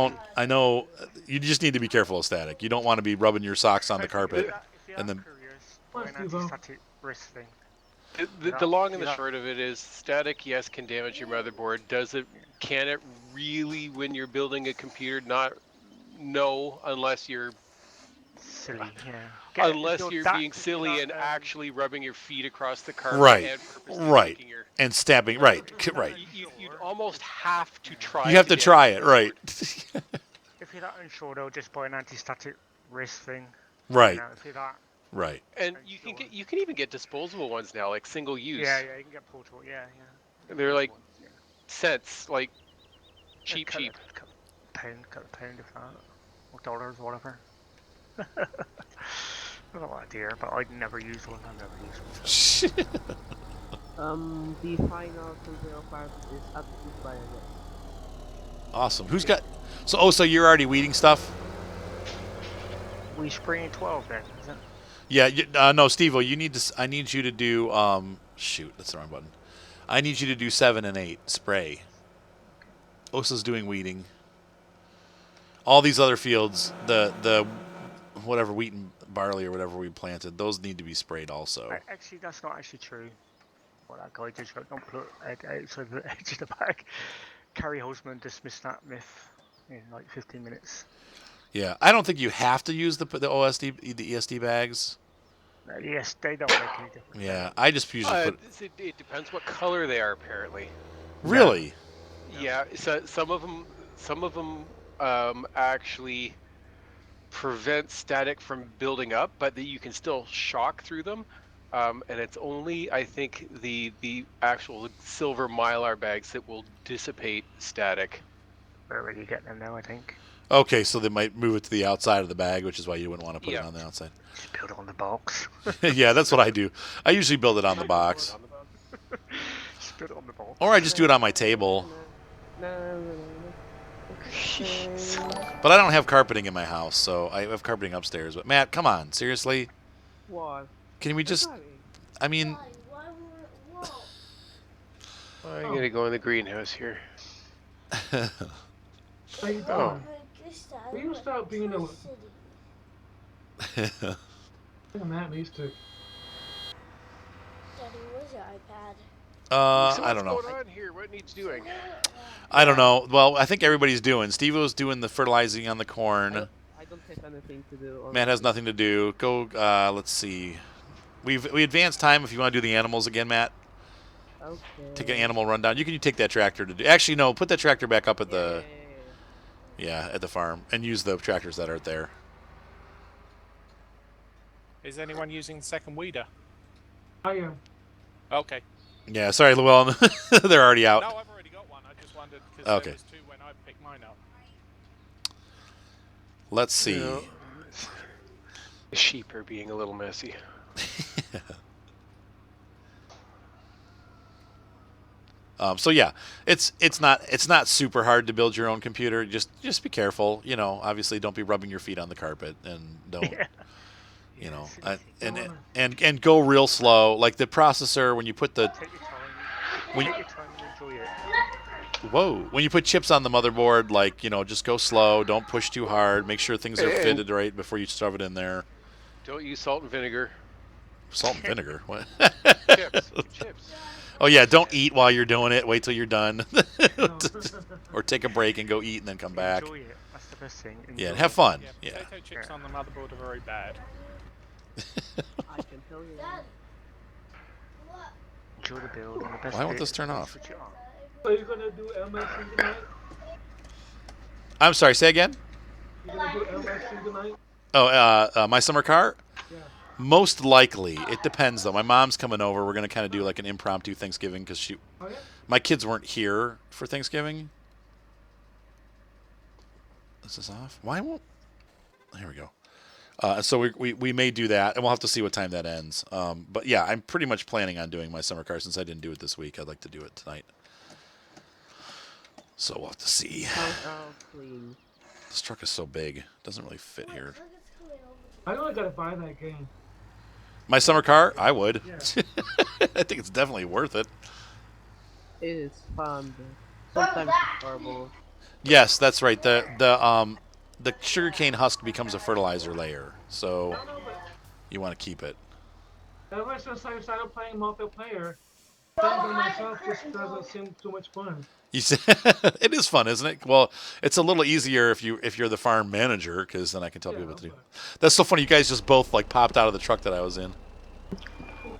know you just need to be careful of static. You don't want to be rubbing your socks on the carpet. and then- Static risk thing. The long and the short of it is, static, yes, can damage your motherboard. Can it really, when you're building a computer? No, unless you're Silly, yeah. unless you're being silly and actually rubbing your feet across the carpet Right, and purposely right, making your. and stabbing. Right, right. You'd almost have to try. You have to try it. Right. If you're that unsure, though, just buy an anti-static wrist thing. Right. You know, if you're that, Right. And you can even get disposable ones now, like single use. yeah, you can get portable. Yeah. They're like Yeah. cents, like cheap. Cut a pound if that, or dollars, whatever. I don't know what idea, but I'd never use one. I've never used one. The final 205 is up to by a Awesome. Who's got? So you're already weeding stuff? We spraying 12 then, is it? Yeah. No, Steve-O, I need you to do. Shoot, that's the wrong button. I need you to do 7 and 8 spray. Osa's doing weeding. All these other fields, the whatever wheat and barley or whatever we planted, those need to be sprayed also. Actually, that's not actually true. What that guy did, don't put egg outside the edge of the bag. Carrie Hosman dismissed that myth in like 15 minutes. Yeah, I don't think you have to use the ESD bags. Yes, they don't make any difference. Yeah, I just usually put. It depends what color they are, apparently. Really? Yeah. So some of them actually prevent static from building up, but that you can still shock through them. And it's only, I think, the actual silver Mylar bags that will dissipate static. Wherever you get them now, I think. Okay, so they might move it to the outside of the bag, which is why you wouldn't want to put it Yeah. on the outside. Just build it on the box. Yeah, that's what I do. I usually build it on the box. Just build it on the box. Or I just do it on my table. No. But I don't have carpeting in my house, so I have carpeting upstairs. But Matt, come on, seriously? What? Can we just? I mean, I'm gonna go in the greenhouse here. How you doing? Oh. Will you stop being a... Look at Matt needs to... Daddy, where's your iPad? So I what's don't know. going on here? What needs doing? I don't know. Well, I think everybody's doing. Steve-O's doing the fertilizing on the corn. I don't have anything to do. Matt has nothing to do. Go. Let's see. We advanced time if you want to do the animals again, Matt. Okay. Take an animal rundown. You can take that tractor to do. Actually, no. Put that tractor back up at the at the farm and use the tractors that are there. Is anyone using the second weeder? I am. Okay. Yeah. Sorry, Llewellyn. They're already out. No, I've already got one. I just wondered because there was two when I picked mine up. Let's see. The sheep are being a little messy. So yeah, it's not super hard to build your own computer. Just be careful. You know, obviously don't be rubbing your feet on the carpet and don't. You know, and go real slow. Like the processor, when you put the Take your time. Take your time and enjoy it. whoa, when you put chips on the motherboard, like just go slow. Don't push too hard. Make sure things are fitted right before you shove it in there. Don't use salt and vinegar. Salt and vinegar. What? Chips. Oh yeah, don't eat while you're doing it. Wait till you're done, or take a break and go eat and then come back. Enjoy it. That's the best thing. Yeah, Enjoy have it. fun. Yeah, Yeah. potato chips on the motherboard are very bad. I can tell you. Enjoy the build. And the best Why won't bit this turn is off? switch it on. Are you gonna do MSC tonight? I'm sorry. Say again. You gonna do MSC tonight? Oh, my summer car. Yeah. Most likely, it depends though. My mom's coming over. We're gonna kind of do like an impromptu Thanksgiving because Oh yeah. my kids weren't here for Thanksgiving. Is this off? Why won't? Here we go. So we may do that, and we'll have to see what time that ends. But yeah, I'm pretty much planning on doing my summer car since I didn't do it this week. I'd like to do it tonight. So we'll have to see. Clean. This truck is so big, it doesn't really fit here. I only gotta buy that game. My summer car, I would. Yeah. I think it's definitely worth it. It is fun, but sometimes it's horrible. Yes, that's right. The sugarcane husk becomes a fertilizer layer, so you want to keep it. Ever since I started playing multiplayer, playing by myself just doesn't seem too much fun. You say, it is fun, isn't it? Well, it's a little easier if you're the farm manager, because then I can tell people what to do. That's so funny. You guys just both like popped out of the truck that I was in. Where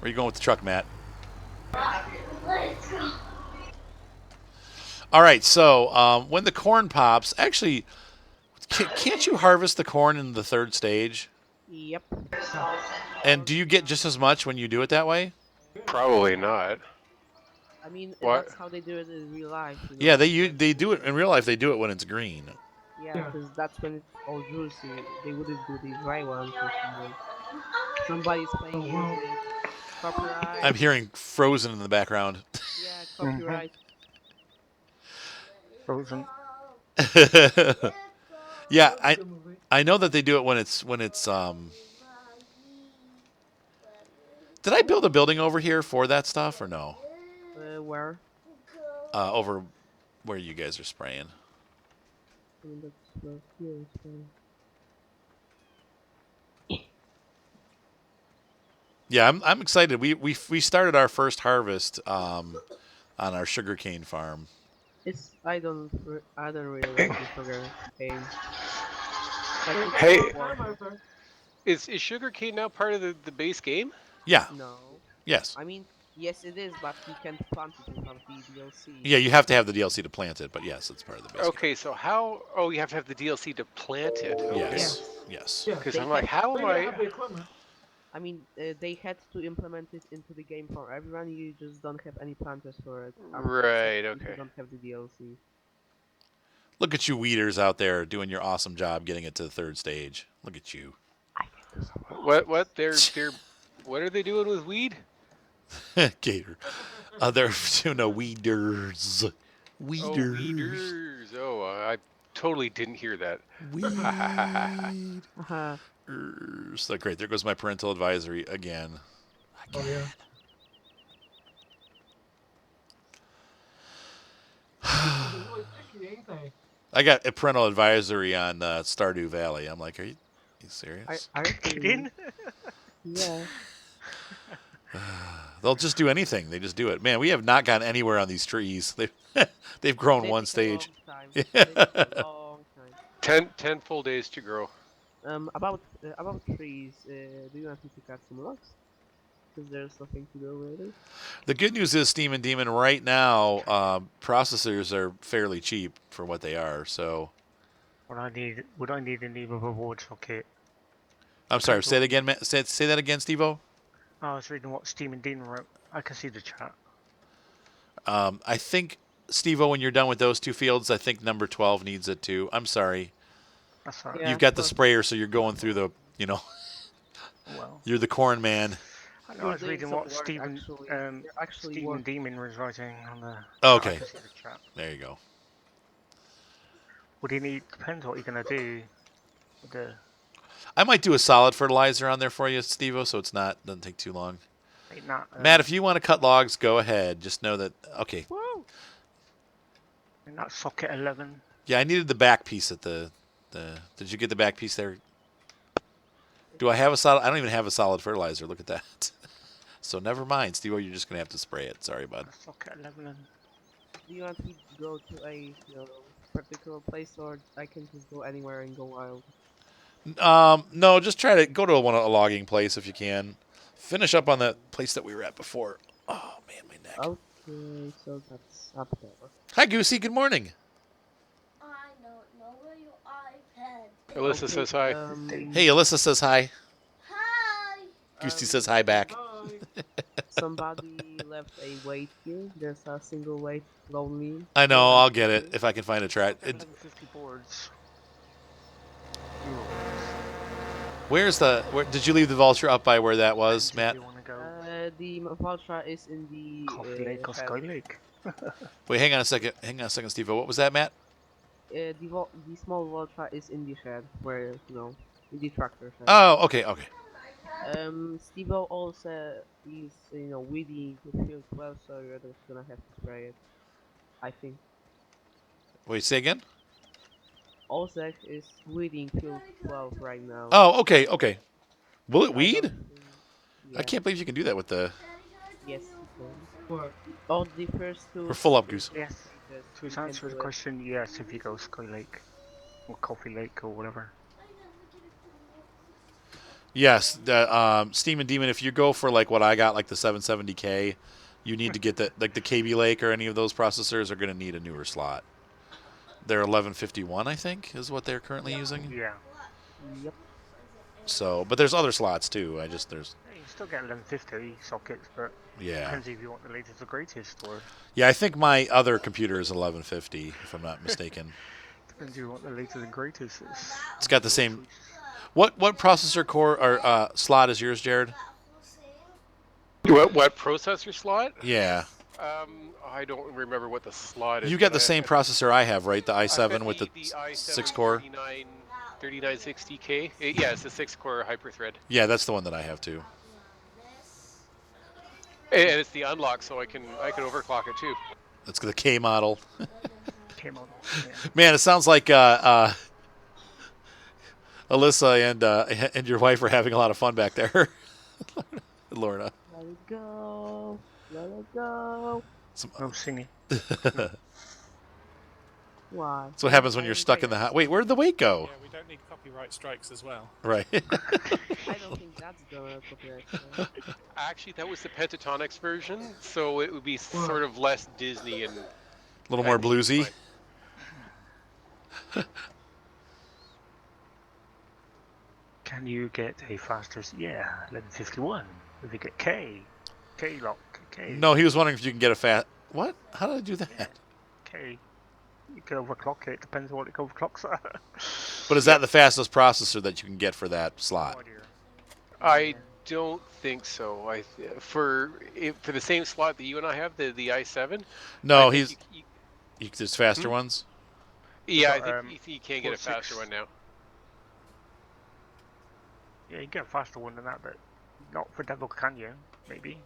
are you going with the truck, Matt? Let's go. All right. So when the corn pops, actually, can't you harvest the corn in the third stage? Yep. And do you get just as much when you do it that way? Probably not. I mean, What? that's how they do it in real life. You know? Yeah, they do it in real life. They do it when it's green. Yeah, because that's when it's all juicy. They wouldn't do the dry ones. Somebody's playing music. Copyright. I'm hearing Frozen in the background. Yeah, copyright. Frozen. Yeah, Good movie. I know that they do it when it's Did I build a building over here for that stuff or no? Where? Over where you guys are spraying. I mean, that's not here. So. Yeah, I'm excited. We started our first harvest on our sugarcane farm. I don't really like the sugar cane. Like, Hey. water. Is sugarcane now part of the base game? Yeah. No. Yes. I mean, yes, it is, but you can't plant it without the DLC. Yeah, you have to have the DLC to plant it, but yes, it's part of the base. Okay, so how? Oh, you have to have the DLC to plant it. Game. Okay. Yes. Yes. Yeah. Because They I'm like, have- how But am you I? have the equipment. I mean, they had to implement it into the game for everyone. You just don't have any planters for it. Right, If okay. You don't have the DLC. Look at you weeders out there doing your awesome job getting it to the third stage. Look at you. What? They're what are they doing with weed? Gator. They're doing weeders. Oh, Weeders. weeders. Oh, I totally didn't hear that. Weed. Haha. So great. There goes my parental advisory again. Oh yeah. They're really picky, ain't they? I got a parental advisory on Stardew Valley. I'm like, are you serious? Are you Kidding? Yeah. They'll just do anything. They just do it. Man, we have not gotten anywhere on these trees. They've grown They one take a long stage. time. They take a long time. 10 full days to grow. About trees. Do you want me to cut some logs? Because there's nothing to do really. The good news is, Steam and Demon, right now, processors are fairly cheap for what they are. So, Would I need any reward socket? I'm sorry. Say that again, Matt. Say that again, Steve-O. I was reading what Steam and Dean wrote. I can see the chat. I think, Steve-O, when you're done with those two fields, I think number 12 needs it too. I'm sorry. That's all right. Yeah, You've got the sprayer, so you're going through the, Well, you're the corn man. I know I was reading what Steven actually Demon was writing on the. Okay. I can see the chat. There you go. What do you need? Depends what you're gonna do. With the I might do a solid fertilizer on there for you, Steve-O, so it's doesn't take too long. ain't that, Matt, if you want to cut logs, go ahead. Just know that, okay. Woo! ain't that socket 11? Yeah, I needed the back piece at the did you get the back piece there? Do I have a solid? I don't even have a solid fertilizer. Look at that. So never mind, Steve-O, you're just going to have to spray it. Sorry, bud. Socket 11. Do you want me to go to a particular place, or I can just go anywhere and go wild? No, just try to go to a logging place if you can. Finish up on that place that we were at before. Oh, man, my neck. Okay, so that's up there. Hi, Goosey. Good morning. I don't know where your iPad. Alyssa says hi. Hey, Alyssa says hi. Hi. Goosey says hi back. Hi. Somebody left a weight here. There's a single weight lonely. I know. I'll get it if I can find a track. 1150 boards. Where's the? Did you leave the vulture up by where that was, Matt? You wanna go The Valtra is in the Coffee Lake or Sky Lake? Wait, hang on a second. Hang on a second, Steve. What was that, Matt? the small Valtra is in the shed, where in the tractor shed. Oh, okay, okay. Steve also is weeding the field well, so you're just gonna have to spray it. I think. Wait, say again. Olsek is weeding field 12 right now. Oh, okay, okay. Will it I weed? don't think- I yeah. can't believe you can do that with the. Yes. What? Oh, the first two. We're full up, Goose. Yes. Yes, To you can answer the do it. question, yes, if you go Sky Lake or Coffee Lake or whatever. Yes, the Steam and Demon. If you go for like what I got, like the 770K, you need to get the like the KB Lake or any of those processors are going to need a newer slot. They're 1151, I think, is what they're currently using. Yeah. Yep. So, but there's other slots too. You You still get 1150 sockets, but yeah, depends if you want the latest or greatest, or yeah. I think my other computer is 1150, if I'm not mistaken. depends if you want the latest and greatest. It's got the same. What processor core or slot is yours, Jared? What processor slot? Yeah, I don't remember what the slot is. you got but the same processor I have, right? The i7 with the i7 6 core. 3960K. Yeah, it's the 6-core hyperthread. Yeah, that's the one that I have too. And it's the unlock, so I can overclock it too. That's the K model. K model. Yeah. Man, it sounds like Alyssa and your wife are having a lot of fun back there. Lorna. Let it go. Let it go. No singing. Why? That's what happens when you're stuck in the house. Wait, where'd the weight go? Yeah, we don't need copyright strikes as well. Right. I don't think that's gonna copyright. Actually, that was the Pentatonics version, so it would be sort of less Disney and A little more bluesy. Can you get a faster? Yeah, 1151. If you get K lock, K. No, he was wondering if you can get a fast. What? How did I do that? K. You can overclock it. Depends on what it overclocks at. But is that the fastest processor that you can get for that slot? No idea. I don't think so. For the same slot that you and I have, the i7. No, I think there's faster ones. Yeah, Got, I think you can get a 4.6. faster one now. Yeah, you can get a faster one than that, but not for Devil Canyon, maybe.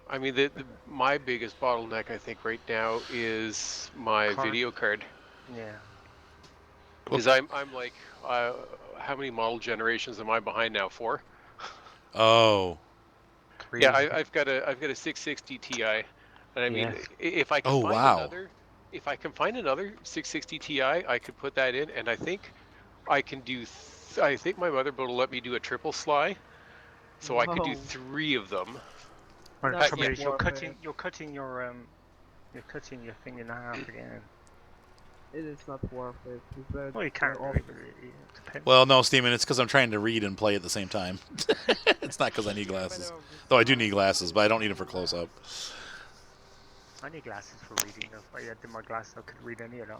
I mean, my biggest bottleneck, I think, right now is my video card. Yeah. Because I'm like, how many model generations am I behind now? 4. Oh. 3. Yeah, I've got a 660 Ti, and I mean, if I can find another, 660 Ti, I could put that in, and I think I can do. I think my motherboard will let me do a triple sly, so I could do 3 of them. Well, the trouble is you're cutting your thing in half again. It is not worth it. Well, you can't really, but it depends. Well, no, Steeman, it's because I'm trying to read and play at the same time. It's not because I need glasses. Though I do need glasses, but I don't need them for close-up. I need glasses for reading. If I had my glasses, I could read any of that.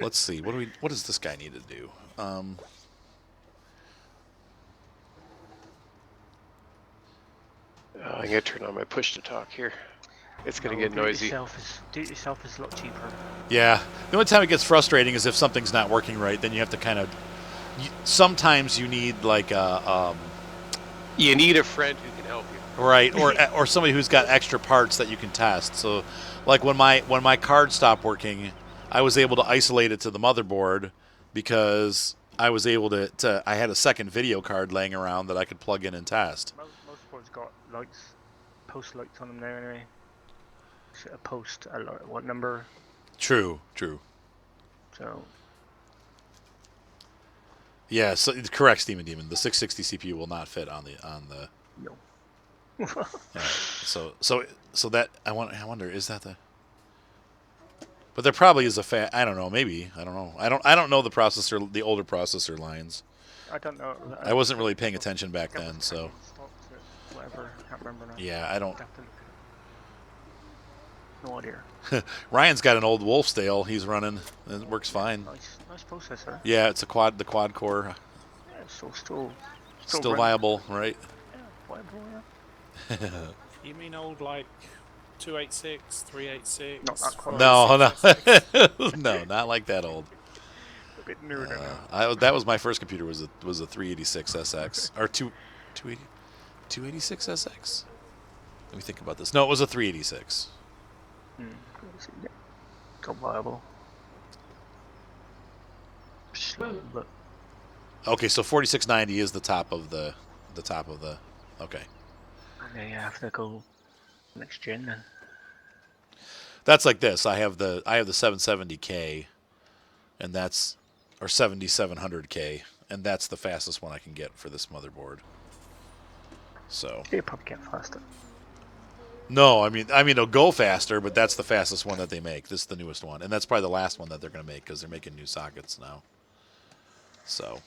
Let's see. What does this guy need to do? I'm gonna turn on my push to talk here. It's gonna get noisy. Do it yourself is a lot cheaper. Yeah. The only time it gets frustrating is if something's not working right. Then you have to kind of. Sometimes you need like a. You need a friend who can help you. Right, or somebody who's got extra parts that you can test. So, like when my card stopped working, I was able to isolate it to the motherboard because I was able to I had a second video card laying around that I could plug in and test. Most boards got lights, post lights on them now anyway. Should a post a what number? True. So. Yeah, so correct, Steam and Demon. The 660 CPU will not fit on the. No. So that I wonder is that the. But there probably is a I don't know. Maybe I don't know. I don't know the older processor lines. I don't know. I wasn't really paying attention back then, so. Whatever, I can't remember now. Yeah, I don't. No idea. Ryan's got an old Wolfsdale he's running. It works fine. Nice processor. Yeah, it's the quad core. Yeah, still viable, right? Yeah, viable. Yeah. You mean old like 286, 386? Not that quite. No, not like that old. A bit newer than that was my first computer was a 386 SX or 286 SX. Let me think about this. No, it was a 386. Got viable. Okay, so 4690 is the top of the okay. And then you have to go next gen then. That's like this. I have the 770K, and that's or 7700K, and that's the fastest one I can get for this motherboard. So you probably get faster. No, I mean it'll go faster, but that's the fastest one that they make. This is the newest one, and that's probably the last one that they're going to make because they're making new sockets now. So,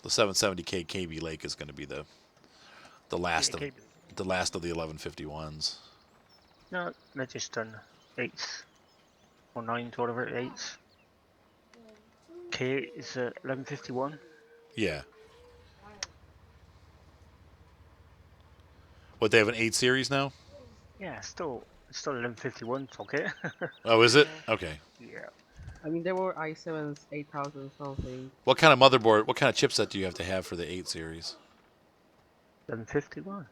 the 770K KB Lake is going to be the last of the 1151s. No, they're just done 8s or 9s, whatever 8s. K is 1151. Yeah. What, they have an 8 series now? Yeah, still 1151. It's okay. Oh, is it? Okay. Yeah. I mean, there were i7s 8000 something. What kind of motherboard? What kind of chipset do you have to have for the 8 series? 1151.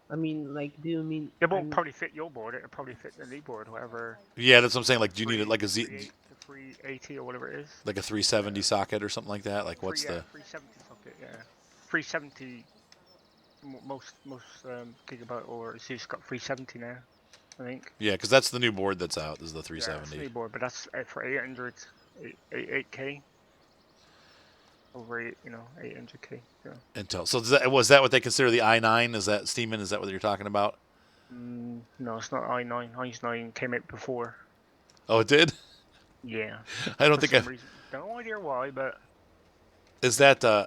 I mean, like, do you mean? It won't probably fit your board. It'll probably fit the new board, whatever. Yeah, that's what I'm saying. Like, do you need it like a Z? The 380 or whatever it is. Like a 370 socket or something like that. Like, what's the? 370 socket. Yeah. 370. Most gigabyte or Zeus got 370 now, I think. Yeah, because that's the new board that's out. Is the 370. Yeah, that's the new board, but that's for 800, 8K. Over 800K. Yeah. Intel. So was that what they consider the i9? Is that Steeman? Is that what you're talking about? No, it's not i9. i9 came out before. Oh, it did? Yeah. I don't think no idea why, but. Is that I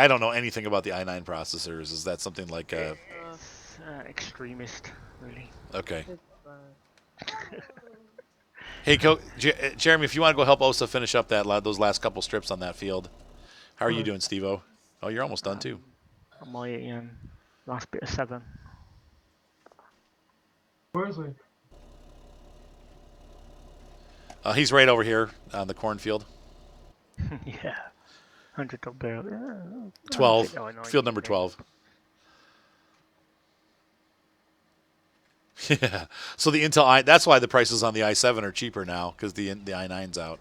don't know anything about the i9 processors. Is that something like It's extremist, really. Okay. Hey, Jeremy, if you want to go help Osa finish up those last couple strips on that field, how are you doing, Steve-O? Oh, you're almost done too. On my last bit of 7. Where is he? He's right over here on the cornfield. Yeah. 100 top barrel. Yeah. 12. Field number 12. Yeah. So the Intel that's why the prices on the i7 are cheaper now because the i9's out.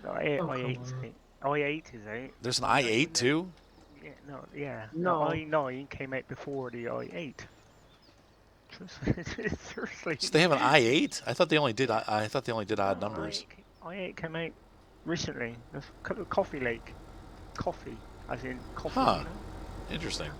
The Oh, i8 come is on. 8. i8 is 8. There's an i8 too. Yeah, no, yeah. The No. i9 came out before the i8. Seriously. So they have an i8. I thought they only did. I thought they only did odd No, numbers. i8 came out recently. That's Coffee Lake. Coffee, as in coffee. Huh. You know? Interesting.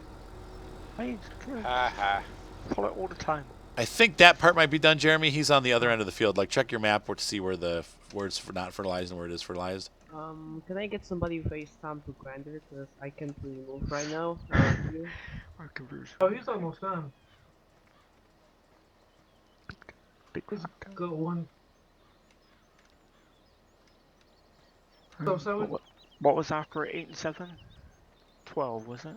I8's good. Ha Call it all the time. I think that part might be done, Jeremy. He's on the other end of the field. Like, check your map to see where it's not fertilized and where it is fertilized. Can I get somebody with a stamp to grinder? Because I can't really move right now. Our computer's Oh, he's almost done. big He's factor. got one. So 7. What was after 8 and 7? 12, was it?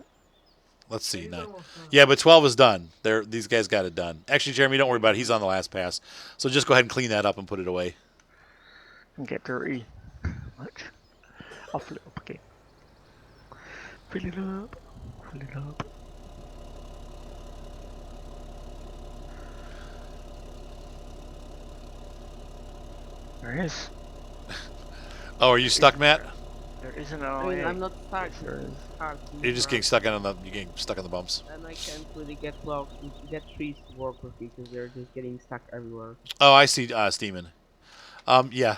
Let's see. He's 9. almost done. Yeah, but 12 is done. These guys got it done. Actually, Jeremy, don't worry about it. He's on the last pass. So just go ahead and clean that up and put it away. And get dirty. Much. I'll fill it up again. Fill it up. Fill it up. There is. Oh, are you stuck, Matt? There isn't I mean, I'm not stuck. Yes, there is. You're just getting stuck on the bumps. And I can't really get trees to work with because they're just getting stuck everywhere. Oh, I see. Steaming. Yeah.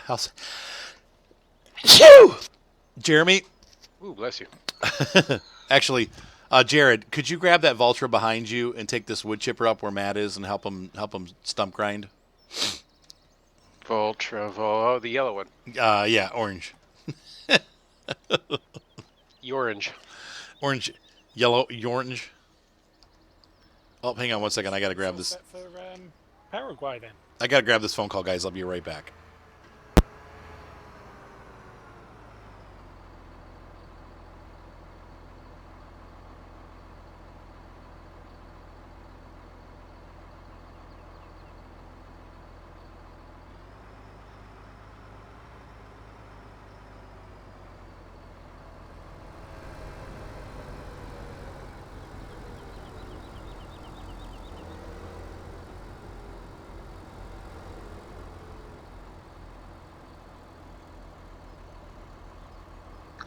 Phew! Jeremy. Ooh, bless you. Actually, Jared, could you grab that Vultra behind you and take this wood chipper up where Matt is and help him stump grind? Oh, the yellow one. Yeah, orange. Orange. Orange, yellow, orange. Oh, hang on one second. I gotta grab this. Set for Paraguay then. I gotta grab this phone call, guys. I'll be right back.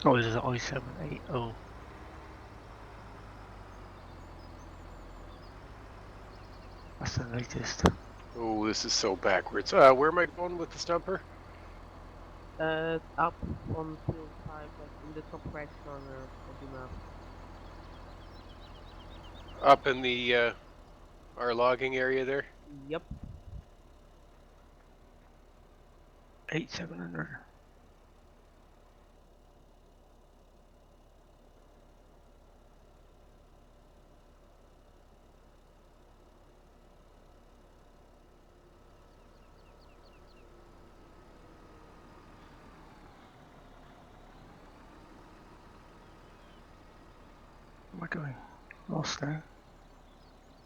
Oh, this is i780. That's the latest. Oh, this is so backwards. Where am I going with the stumper? Up on field 5, like in the top right corner of the map. Up in the our logging area there. Yep. 8700. Where am I going? Lost there.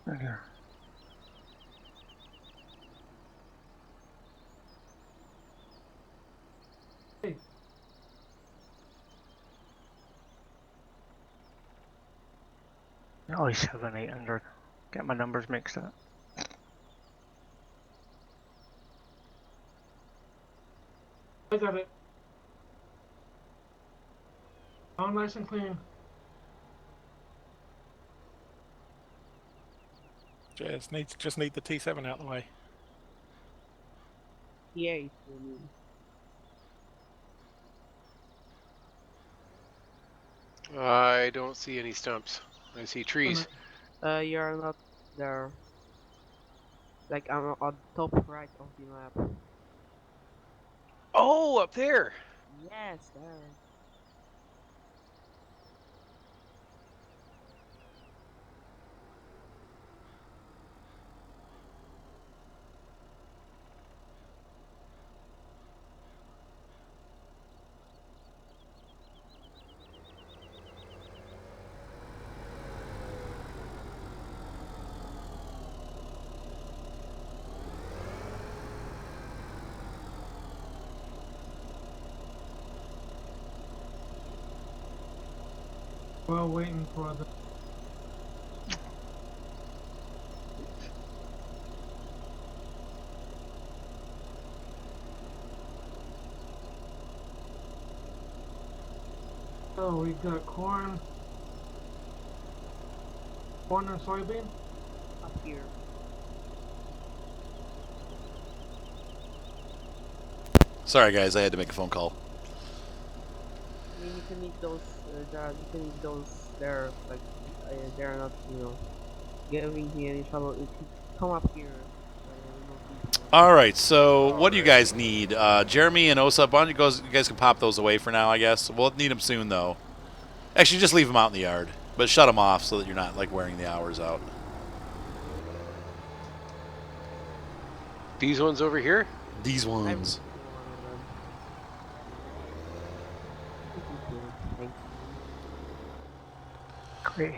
Right here. Hey. i7 800. Get my numbers mixed up. I got it. All nice and clean. Just need the T7 out of the way. T8. I don't see any stumps. I see trees. You're not there. Like I'm on top right of the map. Oh, up there. Yes, there. While waiting for the So we got corn and soybean. Up here. Sorry, guys, I had to make a phone call. I mean, you can eat those. You can eat those. They're like, they're not, giving me any trouble. If you come up here, All right, so what do you guys need? Jeremy and Osa, why don't you guys can pop those away for now, I guess. We'll need them soon, though. Actually, just leave them out in the yard, but shut them off so that you're not like wearing the hours out. These ones over here? These ones.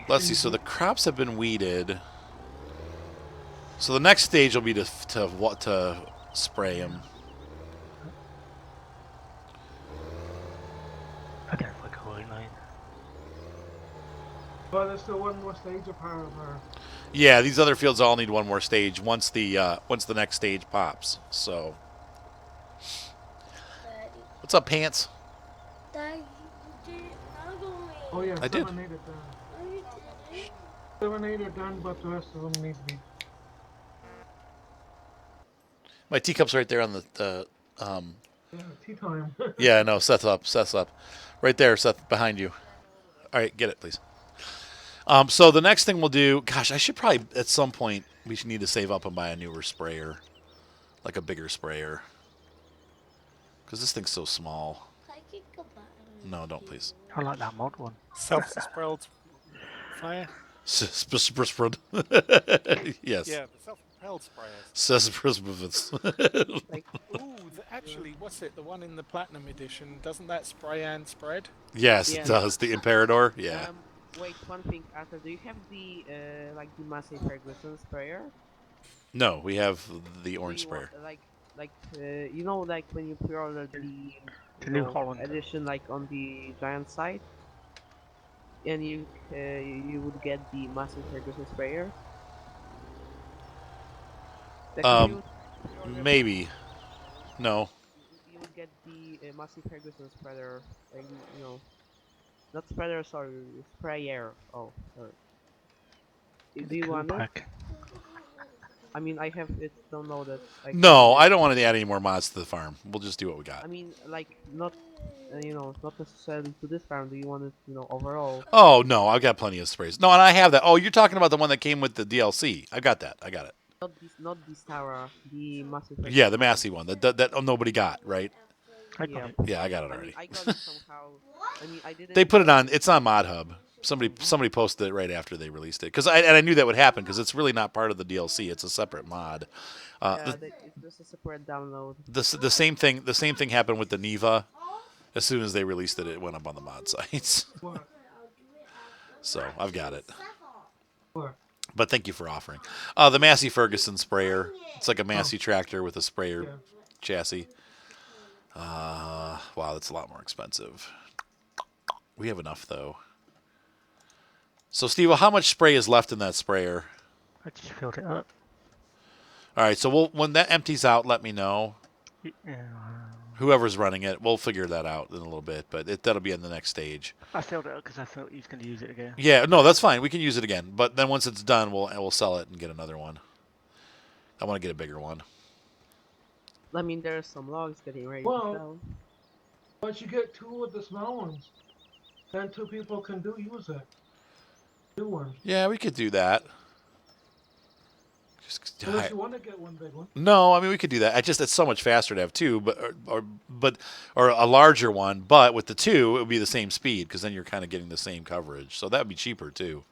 Let's see. So the crops have been weeded. So the next stage will be to spray them. I don't like a white line. But there's still one more stage apart of her. Yeah, these other fields all need one more stage once the next stage pops. So, what's up, Pants? Daddy, you did not go me. Oh yeah, I did. 7 8 are done. No, you didn't. 7 8 are done, but the rest of them need to be. My teacup's right there on the Yeah, tea time. Yeah, I know. Seth's up. Right there, Seth, behind you. All right, get it, please. So the next thing we'll do, gosh, I should probably, at some point, we should need to save up and buy a newer sprayer. Like a bigger sprayer. Because this thing's so small. No, don't, please. I like that mod one. Self-propelled fire. Spread. Yes. Yeah, the self-propelled sprayers. Like, Ooh, actually, what's it? The one in the Platinum Edition, doesn't that spray and spread? yes, Yeah. it does. The Imperador, yeah. Wait, one thing, Arthur, do you have the the Massey Ferguson sprayer? No, we have the orange Do you want, sprayer. like when you pre-order the New Holland edition, like on the Giant site, and you would get the Massey Ferguson sprayer. Like, when you pre-order Maybe. No. you would get the Massey Ferguson spreader, like, not spreader, sorry, sprayer. Oh, sorry. Do you want it? I mean, I have it downloaded. No, I don't want to add any more mods to the farm. We'll just do what we got. I mean, like, not, not necessarily to this farm. Do you want it, overall? Oh, no, I've got plenty of sprays. No, and I have that. Oh, you're talking about the one that came with the DLC. I got that. I got it. Not this tower, the Massey. Yeah, the Massey one that nobody got, right? Yeah. Yeah, I got it already. I got it somehow. I mean, I didn't. They put it on. It's on Mod Hub. Somebody posted it right after they released it I knew that would happen because it's really not part of the DLC. It's a separate mod. It's just a separate download. The same thing happened with the Neva. As soon as they released it, it went up on the mod sites. What? So I've got it. What? But thank you for offering. The Massey Ferguson sprayer. It's like a Massey tractor with a sprayer chassis. Wow, that's a lot more expensive. We have enough though. So, Steve, how much spray is left in that sprayer? I just filled it up. All right, so when that empties out, let me know. Whoever's running it, we'll figure that out in a little bit, but that'll be in the next stage. I filled it up because I thought he was going to use it again. Yeah, no, that's fine. We can use it again, but then once it's done, we'll sell it and get another one. I want to get a bigger one. I mean, there's some logs getting ready to sell. Once you get 2 of the small ones, then 2 people can use it. 2 ones. Yeah, we could do that. Unless you want to get one big one. No, I mean we could do that. It's so much faster to have 2, or a larger one. But with the 2, it would be the same speed because then you're kind of getting the same coverage. So that would be cheaper too.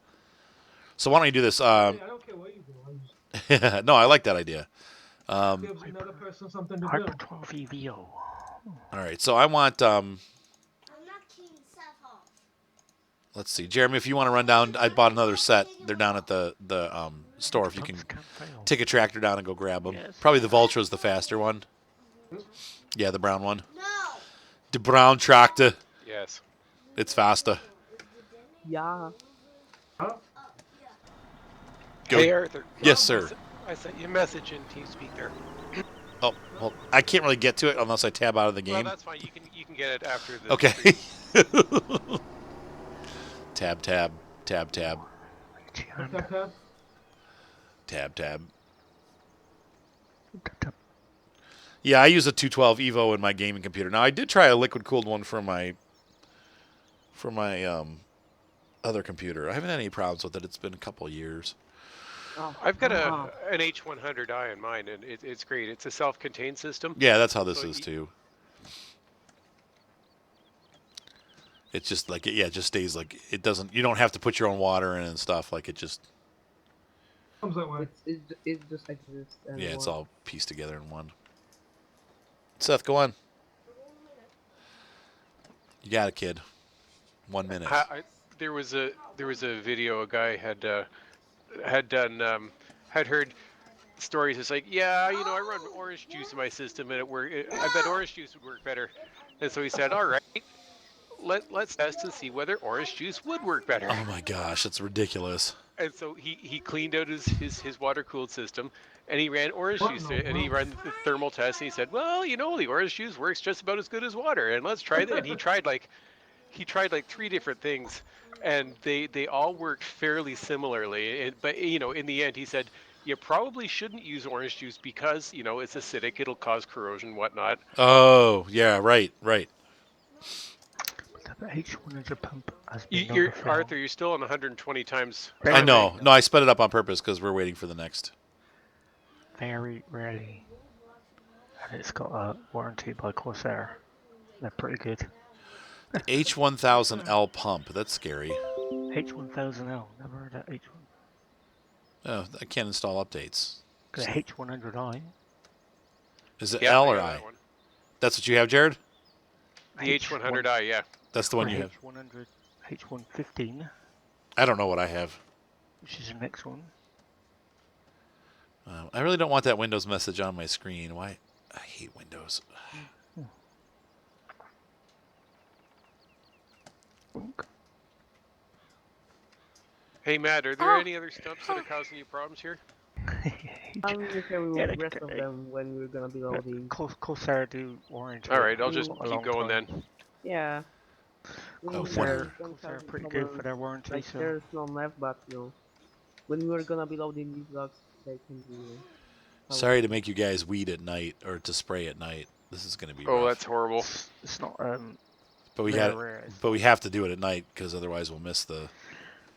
So why don't you do this? I don't care what you do. No, I like that idea. Gives another person something to do. Hyper 12 EVO. All right, so I want. I'm not King Seth. Let's see, Jeremy, if you want to run down, I bought another set. They're down at the store. If you can take a tractor down and go grab them. Yes. Probably the Vulture is the faster one. Yeah, the brown one. No. The brown tractor. Yes. It's faster. Yeah. Huh? Go. Hey, Arthur. Yes, sir. I sent you a message in TeamSpeak there. Oh, well, I can't really get to it unless I tab out of the Well, game. that's fine. You can get it after the. Okay. tab, tab, tab, tab, Tap, tap, tap. tab, tab. Yeah, I use a 212 Evo in my gaming computer. Now I did try a liquid cooled one for my other computer. I haven't had any problems with it. It's been a couple of years. Oh, I've got an H100i in mine, and it's great. It's a self-contained system. Yeah, that's how this So is too. It's just like it just stays like it doesn't. You don't have to put your own water in and stuff. Like it just. Comes that way. it just exists. And Yeah, it's all pieced together in one. Seth, go on. You got it, kid. 1 minute. There was a video a guy had done had heard stories. It's like, yeah, you know, I run orange juice in my system and I bet orange juice would work better. And so he said, all right, let's test and see whether orange juice would work better. Oh my gosh, that's ridiculous. And so he cleaned out his water cooled system, and he ran orange juice, and he ran the thermal test, and he said, well, you know, the orange juice works just about as good as water, and let's try that. And he tried like 3 different things, and they all worked fairly similarly. But you know, in the end, he said, you probably shouldn't use orange juice because, you know, it's acidic, it'll cause corrosion, whatnot. Oh yeah, right. The H100 pump has been Arthur, you're still on 120 times. I know. No, I sped it up on purpose because we're waiting for the next. Very rarely. And it's got a warranty by Corsair. They're pretty good. The H1000L pump. That's scary. H1000L. Never heard of H1. Oh, I can't install updates. The H100i. Is it L or I? That's what you have, Jared? The H100i, yeah. That's the one you have. H100, H115. I don't know what I have. Which is the next one. I really don't want that Windows message on my screen. Why? I hate Windows. Hey, Matt, are there any other stumps that are causing you problems here? I'm gonna share with the rest of them when we're gonna be loading. Corsair do orange. Alright, I'll just keep going then. Yeah. Corsair pretty good for their warranty. Like, so. there's none left, but you know, when we're gonna be loading these logs, they can be. Sorry to make you guys weed at night or to spray at night. This is gonna be. Oh, rough. that's horrible. It's not. But we have to do it at night because otherwise we'll miss the.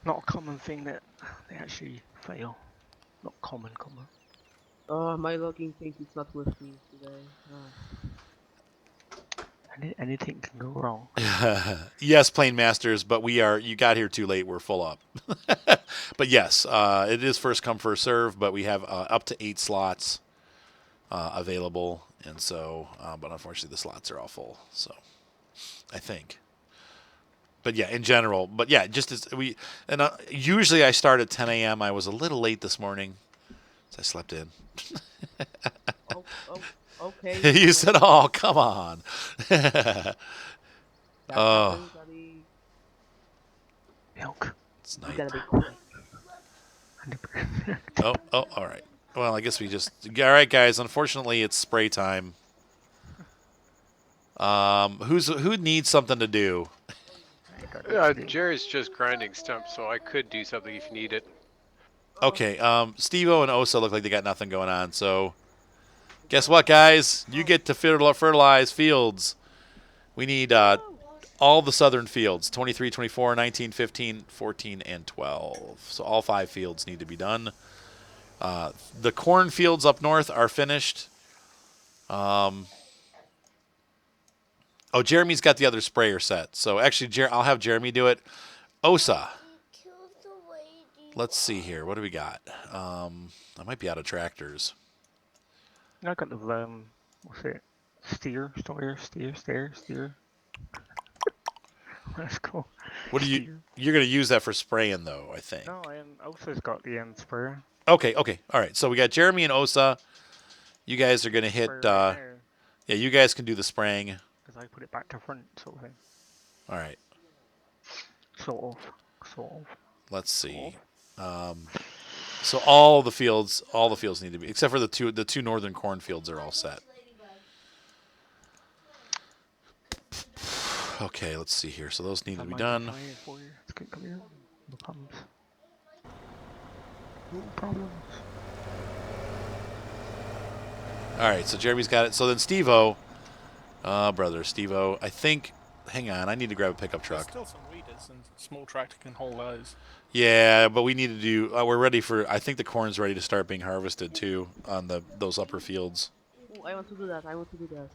Not a common thing that they actually fail. Not common. Oh, my logging thing is not with me today. Anything can go wrong. Yes, Plane Masters, but you got here too late. We're full up. But yes, it is first come, first serve, but we have up to 8 slots available. And so, but unfortunately the slots are all full. So I think. But yeah, in general, just as usually I start at 10 a.m. I was a little late this morning, so I slept in. Okay. You said, "Oh, come on." Oh. Milk. It's night. Gotta be quick. Oh, all right. Well, I guess we just. All right, guys. Unfortunately, it's spray time. Who needs something to do? Jerry's just grinding stumps, so I could do something if you need it. Okay, Steve-O and Osa look like they got nothing going on, so guess what, guys? You get to fertilize fields. We need all the southern fields, 23, 24, 19, 15, 14, and 12. So all 5 fields need to be done. The corn fields up north are finished. Oh, Jeremy's got the other sprayer set. So actually, I'll have Jeremy do it. Osa. Let's see here. What do we got? I might be out of tractors. I got the what's it? Steer. That's cool. What do you're gonna use that for spraying though? I think. No, Osa's got the sprayer. Okay. All right. So we got Jeremy and Osa. You guys are gonna hit. Yeah, you guys can do the spraying. Because I put it back to front, sort of thing. All right. Sort of. Let's see. So all the fields need to be, except for the two northern cornfields are all set. Okay, let's see here. So those need to be Might done. try it for you. It's good, come here. No problems. No problems. All right, so Jeremy's got it. So then Steve-O, brother Steve-O, I think. Hang on, I need to grab a pickup There's truck. still some weeders, and small tractor can haul those. Yeah, but we need to do. We're ready for. I think the corn's ready to start being harvested too on those upper fields. Oh, I want to do that. I want to do that.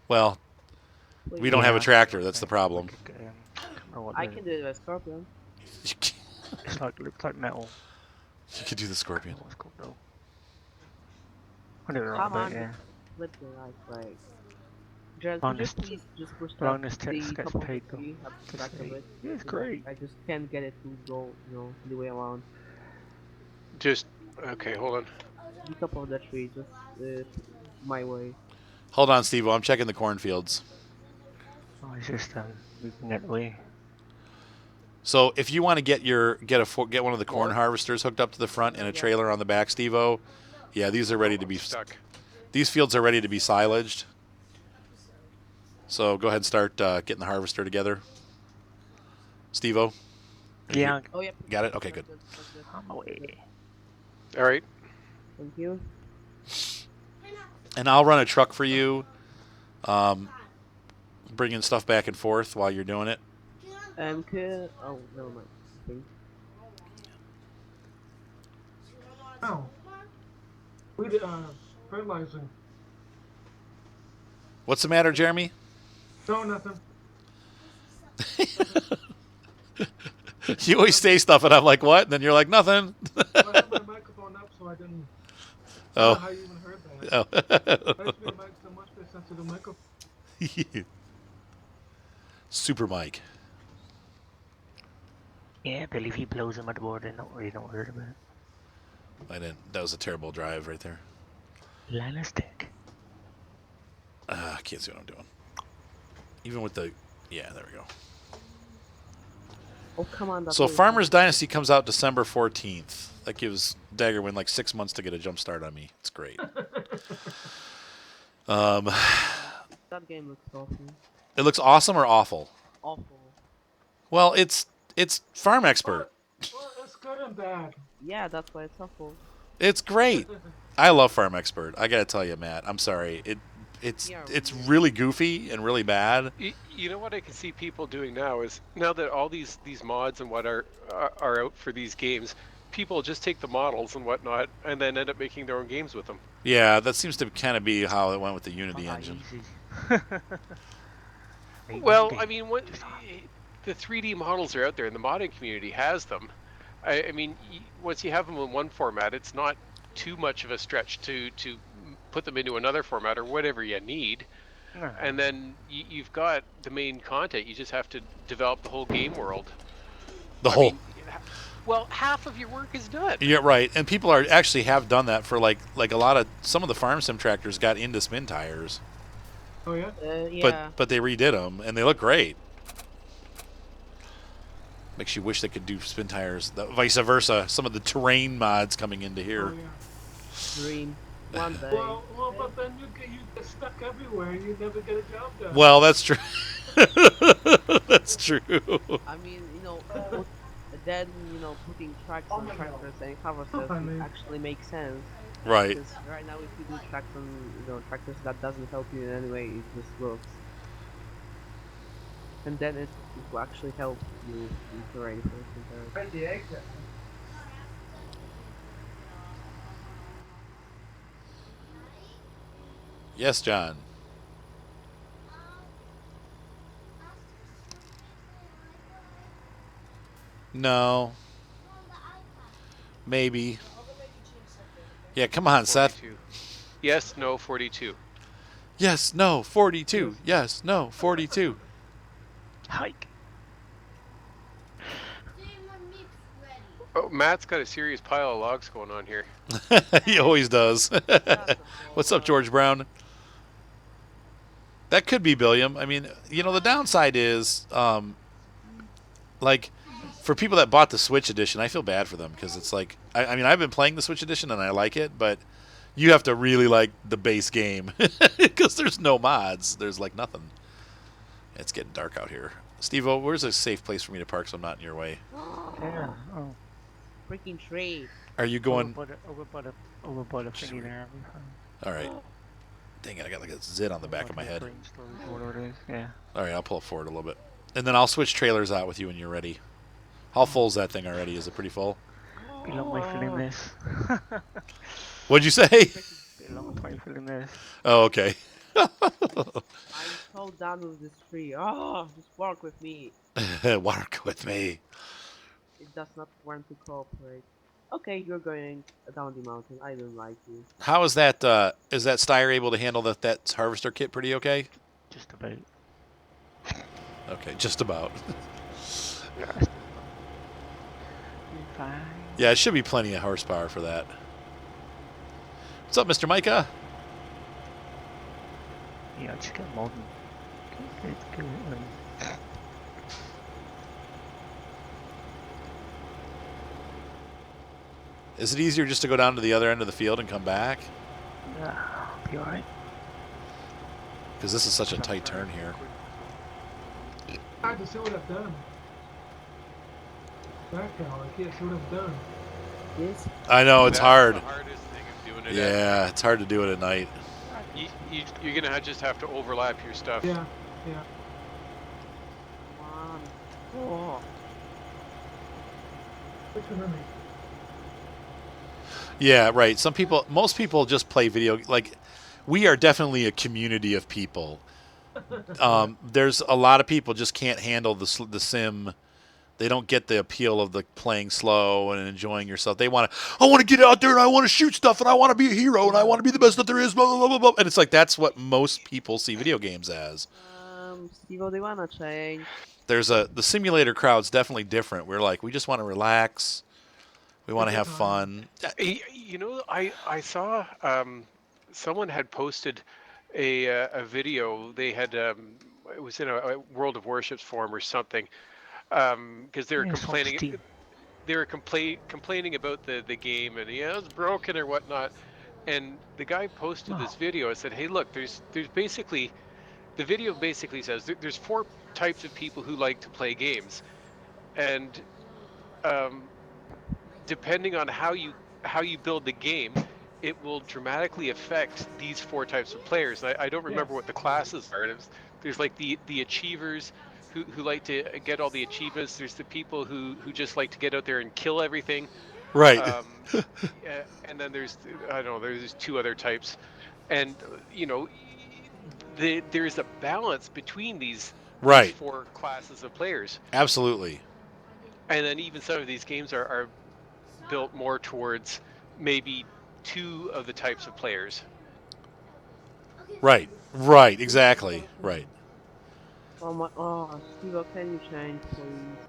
Well, Wait, we don't have a tractor. That's the problem. I can do it with Scorpion. It's like looks like metal. You could do the Scorpion. What's called though? I don't know Come about on, yeah. flip the right way. Jared, could you Honest- please just push honest the text gets top of the paid, though. tree up the back of it? Yeah, it's great. I just can't get it to go, the way around. Just okay. Hold on. The top of the tree, just my way. Hold on, Steve. I'm checking the cornfields. Oh, it's just moving it away. So if you want to get one of the corn harvesters hooked up to the front and a trailer on the back, Steve-O, yeah, these are ready to be Stuck. These fields are ready to be silaged. So go ahead and start getting the harvester together. Steve-O? Yeah. Oh, yeah. Got it? Okay, good. I'm away. All right. Thank you. And I'll run a truck for you, bringing stuff back and forth while you're doing it. Oh, never mind. I think. Oh. We did, fertilizing. What's the matter, Jeremy? No, nothing. You always say stuff, and I'm like, what? And then you're like, nothing. I had my microphone up, so I didn't know Oh. how you even heard that. Oh. I used to be a mic so much they sensitive microphone. Super Mike. Yeah, Billy, if he blows him at the board, they don't heard about it. I didn't. That was a terrible drive right there. Lana stick. I can't see what I'm doing. Even with the... Yeah, there we go. Oh, come on. So Farmer's Dynasty comes out December 14th. That gives Daggerwin like 6 months to get a jump start on me. It's great. That game looks awful. It looks awesome or awful? Awful. Well, it's Farm Expert. Well, it's good and bad. Yeah, that's why it's awful. It's great. I love Farm Expert. I gotta tell you, Matt. I'm sorry. It's really goofy and really bad. You know what I can see people doing now is now that all these mods and what are out for these games, people just take the models and whatnot and then end up making their own games with them. Yeah, that seems to kind of be how it went with the Unity engine. Well, I mean, the 3D models are out there and the modding community has them. I mean, once you have them in one format, it's not too much of a stretch to put them into another format or whatever you need. And then you've got the main content. You just have to develop the whole game world. Well, half of your work is done. You're right, and people actually have done that for like some of the farm sim tractors got into spin tires. Oh yeah. Yeah. But they redid them and they look great. Makes you wish they could do spin tires. Vice versa. Some of the terrain mods coming into here. Oh, yeah. Dream. One day. Well, but then you get stuck everywhere and you never get a job done. Well, that's true. That's true. I mean, then putting tracks on tractors and harvesters actually makes sense. Right. Because right now, if you do tracks on tractors, that doesn't help you in any way. It just works. And then it will actually help you in terrain. Right, the exit. Yes, John. No. Maybe. Yeah, come on, 42. Seth. Yes, no, 42. Yes, no, 42. Yes, no, 42. Hike. Oh, Matt's got a serious pile of logs going on here. He always does. What's up, George Brown? That could be Billiam. I mean, the downside is, like, for people that bought the Switch edition, I feel bad for them because it's like, I mean, I've been playing the Switch edition and I like it, but you have to really like the base game because there's no mods. There's like nothing. It's getting dark out here. Steve-O, where's a safe place for me to park so I'm not in your way? Yeah. Oh. Freaking tree. Are you going? Over by the thingy there. All right. Dang it, I got like a zit on the back of my head. Yeah. All right, I'll pull it forward a little bit. And then I'll switch trailers out with you when you're ready. How full is that thing already? Is it pretty full? Be a long way filling this. What'd you say? Be a long time filling this. Oh, okay. I'm so done with this tree. Oh, just work with me. Work with me. It does not want to cooperate. Okay, you're going down the mountain. I don't like you. How is that? Is that Steyr able to handle that harvester kit pretty okay? Just about. Okay, just about. Fine. Yeah, it should be plenty of horsepower for that. What's up, Mr. Micah? Yeah, just get modern. Good. Is it easier just to go down to the other end of the field and come back? Yeah, be alright. Because this is such a tight turn here. I have to see what I've done. Back now, I can't see what I've done. Yes. I know, it's That's hard. the hardest thing of doing it. Yeah, it's hard to do it at night. You're gonna just have to overlap your stuff. Yeah. Come on. Oh. Which one am I? Yeah, right. Most people just play video. Like, we are definitely a community of people. There's a lot of people just can't handle the sim. They don't get the appeal of the playing slow and enjoying yourself. I want to get out there and I want to shoot stuff and I want to be a hero and I want to be the best that there is. Blah blah blah blah. And it's like that's what most people see video games as. Steve, they wanna change. The simulator crowd's definitely different. We're like, we just want to relax. We want to have fun. You know, I saw someone had posted a video. They had it was in a World of Warships forum or something, because they were complaining. They were complaining about the game and it's broken or whatnot. And the guy posted this video and said, "Hey, look, there's basically the video basically says there's 4 types of people who like to play games, and depending on how you build the game, it will dramatically affect these 4 types of players." I don't remember what the classes are. There's like the achievers who like to get all the achievements. There's the people who just like to get out there and kill everything. Right. And then there's there's 2 other types, and you know there's a balance between these 4 classes of players. Absolutely. And then even some of these games are built more towards maybe 2 of the types of players. Right, exactly, right. Oh, Steve, can you change, please?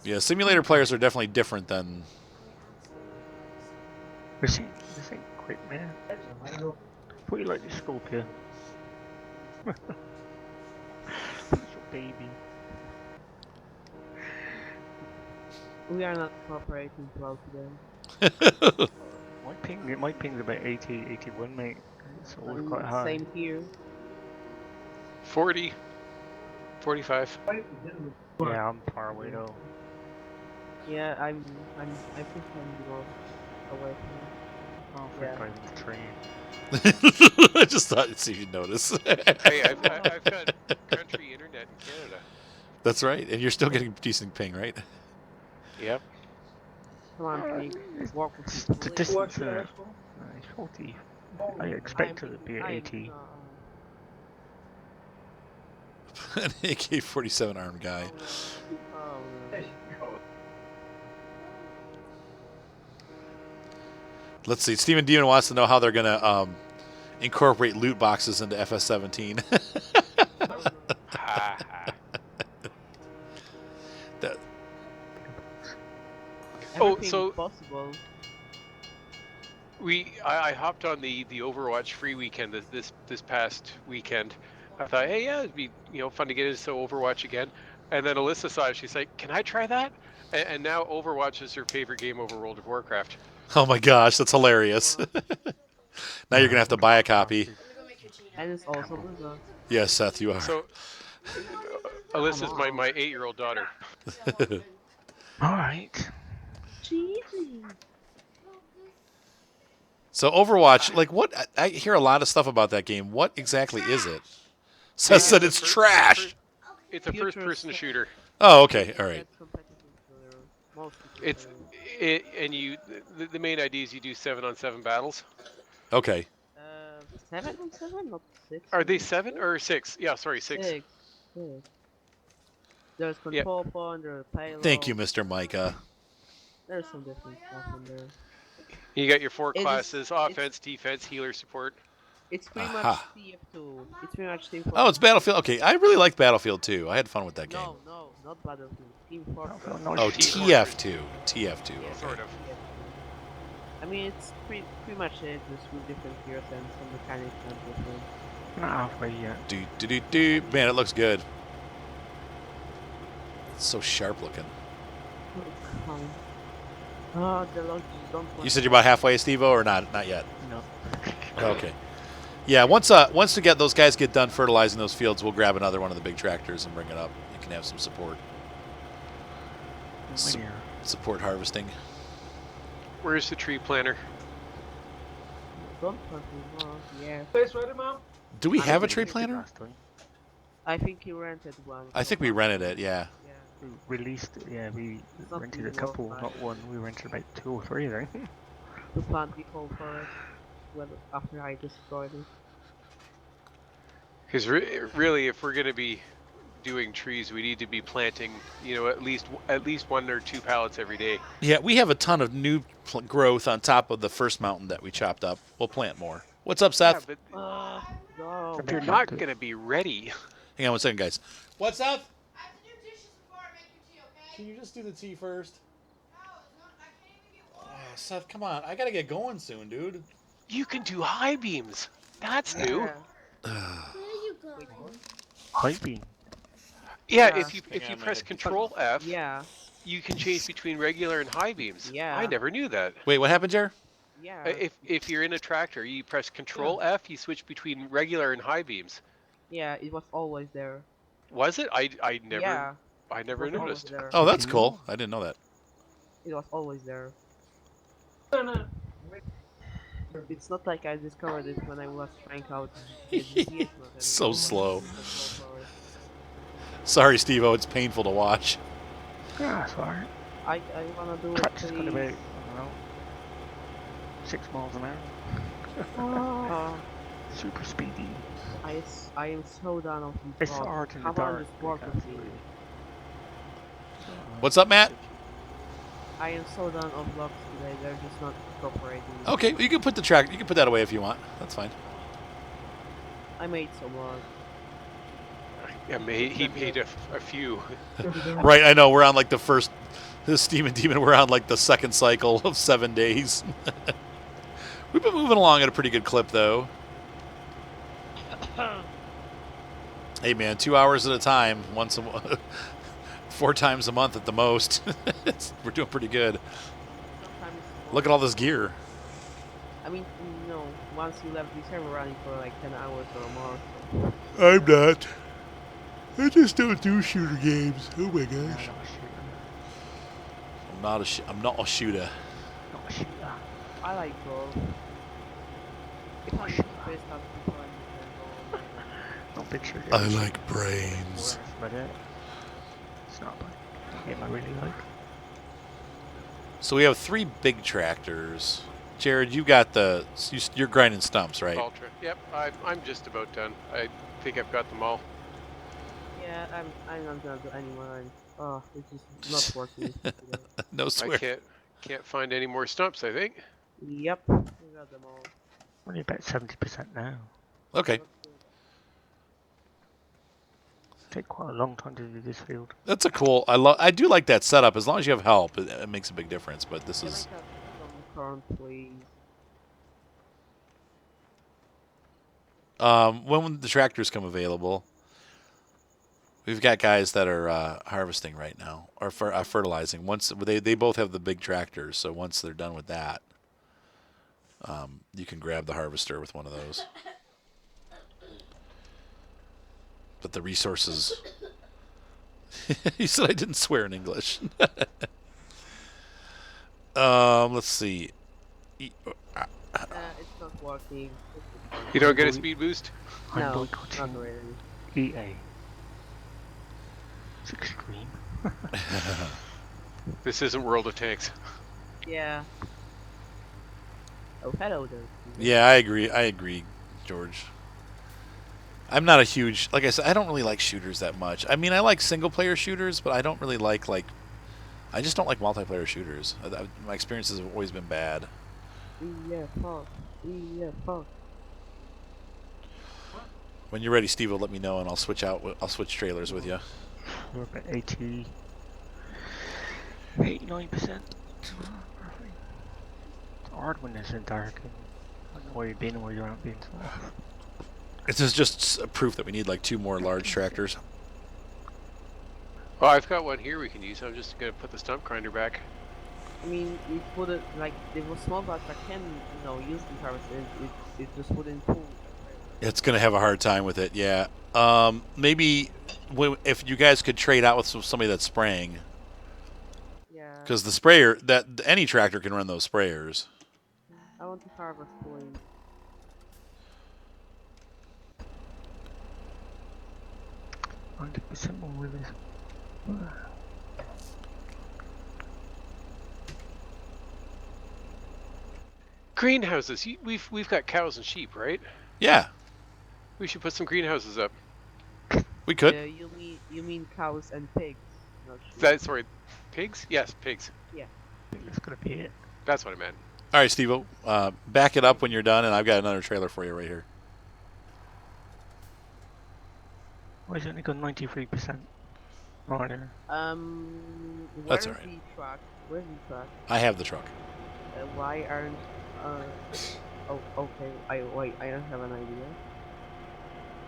Yeah, simulator players are definitely different than... This ain't quick, man. I thought you liked the Scorpion. That's your baby. We are not cooperating well today. My ping's about 80, 81, mate. It's always quite high. Same here. 40, 45. Yeah, I'm far away though. Yeah, I think I'm more away from Oh, for driving the train. I just thought you'd see if you'd notice. Hey, I've got country internet in Canada. That's right, and you're still getting decent ping, right? Yep. Come on, please. Walk with The people. distance there. 40. I expected it to be at 80. An AK-47 armed guy. Let's see. Stephen Demon wants to know how they're going to incorporate loot boxes into FS17. So possible. I hopped on the Overwatch free weekend this past weekend. I thought, hey, yeah, it'd be fun to get into Overwatch again. And then Alyssa saw it. She's like, "Can I try that?" And now Overwatch is her favorite game over World of Warcraft. Oh my gosh, that's hilarious. Now you're gonna have to buy a copy. And it's also Blizzard. Yes, Seth, you are. So Alyssa's my 8-year-old daughter. All right. Cheesy. So Overwatch, like what? I hear a lot of stuff about that game. What exactly is it? Says that it's trash. It's a first-person shooter. Oh, okay, all right. It's and you the main idea is you do 7-on-7 battles. Okay. 7-on-7, not 6. Are they 7 or 6? Yeah, sorry, 6. 6. There's control point, there's payload. Thank you, Mr. Micah. There's some different stuff in there. You got your 4 classes: offense, defense, healer, support. It's pretty much TF2. It's pretty much Team Fortress. Oh, it's Battlefield. Okay, I really like Battlefield 2. I had fun with that game. No, not Battlefield. Team Fortress. Oh, TF2. TF2. Okay. Sort of. I mean, it's pretty much it, just with different gears and some mechanics and different. Not halfway yet. Man, it looks good. It's so sharp looking. Oh, the log don't. You said you're about halfway, Steve-O, or not? Not yet. No. Okay. Yeah, once we get those guys get done fertilizing those fields, we'll grab another one of the big tractors and bring it up. You can have some support. Support harvesting. Where's the tree planter? Yeah. Place ready, Mom? Do we have a tree planter? I think you rented one. I think we rented it, yeah. We released, we rented a couple, not one. We rented about 2 or 3, I think. To plant the whole forest after I destroyed it. Because really, if we're going to be doing trees, we need to be planting, at least 1 or 2 pallets every day. Yeah, we have a ton of new growth on top of the first mountain that we chopped up. We'll plant more. What's up, Seth? Yeah, No. but they're not going to be ready. Hang on 1 second, guys. What's up? I have to do dishes before I make your tea, okay? Can you just do the tea first? No, I can't even get water. Oh, Seth, come on. I gotta get going soon, dude. You can do high beams. That's new. Where you going? High beam. Yeah, if you press Control F, Yeah. you can change between regular and high beams. Yeah. I never knew that. Wait, what happened, Jer? Yeah. If you're in a tractor, you press Control F, you switch between regular and high beams. Yeah, it was always there. Was it? I never Yeah. I never It was always noticed. there. Oh, that's cool. I didn't know that. It was always there. It's not like I discovered it when I was trying out. So slow. Sorry, Steve-O. It's painful to watch. Yeah, that's alright. I wanna do it. Truck's got about, I don't know, 6 miles an hour. Super speedy. I am so done of these It's blocks. hard in the Come on, dark. just work with me. What's up, Matt? I am so done of blocks today. They're just not cooperating. Okay, well, you can put the track. You can put that away if you want. That's fine. I made some logs. Yeah, he made a few. Right, I know. We're on like the first. This Steam and Demon. We're on like the second cycle of 7 days. We've been moving along at a pretty good clip, though. Hey, man, 2 hours at a time, 4 times a month at the most. We're doing pretty good. Look at all this gear. I mean, once you left the server running for like 10 hours or more. I'm not. I just don't do shooter games. Oh my gosh. I'm not a shooter. Not a shooter. I like both. If I shoot best out before I Not big shooter. I like brains. But it's not a game I really like. So we have 3 big tractors. Jared, you got you're grinding stumps, right? Ultra. Yep, I'm just about done. I think I've got them all. Yeah, I'm not gonna do any more. Oh, it's just not working. No swear. I can't find any more stumps, I think. Yep, we got them all. Only about 70% now. Okay. Take quite a long time to do this field. That's a cool. I do like that setup. As long as you have help, it makes a big difference. But this is. Can I have some corn, please? When the tractors come available, we've got guys that are harvesting right now or fertilizing. Once they both have the big tractors, so once they're done with that, you can grab the harvester with one of those. But the resources He said I didn't swear in English. Let's see. It's not working. You don't get a speed boost? No, not really. EA. It's extreme. This isn't World of Tanks. Yeah. Oh, hello there. Yeah, I agree, George. I'm not a huge, like I said, I don't really like shooters that much. I mean, I like single-player shooters, but I don't really like I just don't like multiplayer shooters. My experiences have always been bad. Yeah, fuck. Yeah, fuck. When you're ready, Steve will let me know, and I'll switch trailers with you. We're about 89%. It's hard when it's in dark. I don't know where you've been and where you haven't been. So. This is just proof that we need like 2 more large tractors. Oh, I've got one here we can use. I'm just gonna put the stump grinder back. I mean, we put it like they were small, but I can, use the harvester. It just wouldn't pull. It's gonna have a hard time with it, yeah. Maybe if you guys could trade out with somebody that's spraying. Yeah. Because the sprayer, any tractor can run those sprayers. I want to harvest point. %, more with this. Greenhouses. We've got cows and sheep, right? Yeah. We should put some greenhouses up. We could. You mean cows and pigs? Not sheep. Sorry, pigs? Yes, pigs. Yeah. I think that's gonna be it. That's what I meant. All right, Steve-O. Back it up when you're done, and I've got another trailer for you right here. Why is it only got 93%? Oh, there. That's all right. Where's the truck? I have the truck. Why aren't oh, okay. I don't have an idea.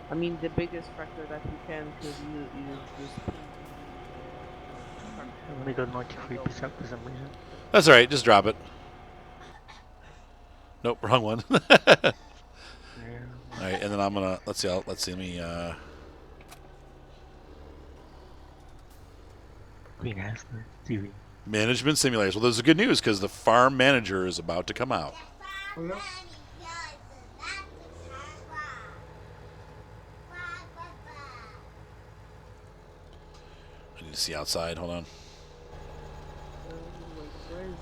I mean, the biggest tractor that you can could use is just. I only got 93% for some reason. That's all right. Just drop it. Nope, wrong one. All right, and then I'm gonna let's see. Let me. Greenhouse TV. Management simulators. Well, there's the good news because the farm manager is about to come out. Oh, yeah? I need to see outside. Hold on. Wait, where is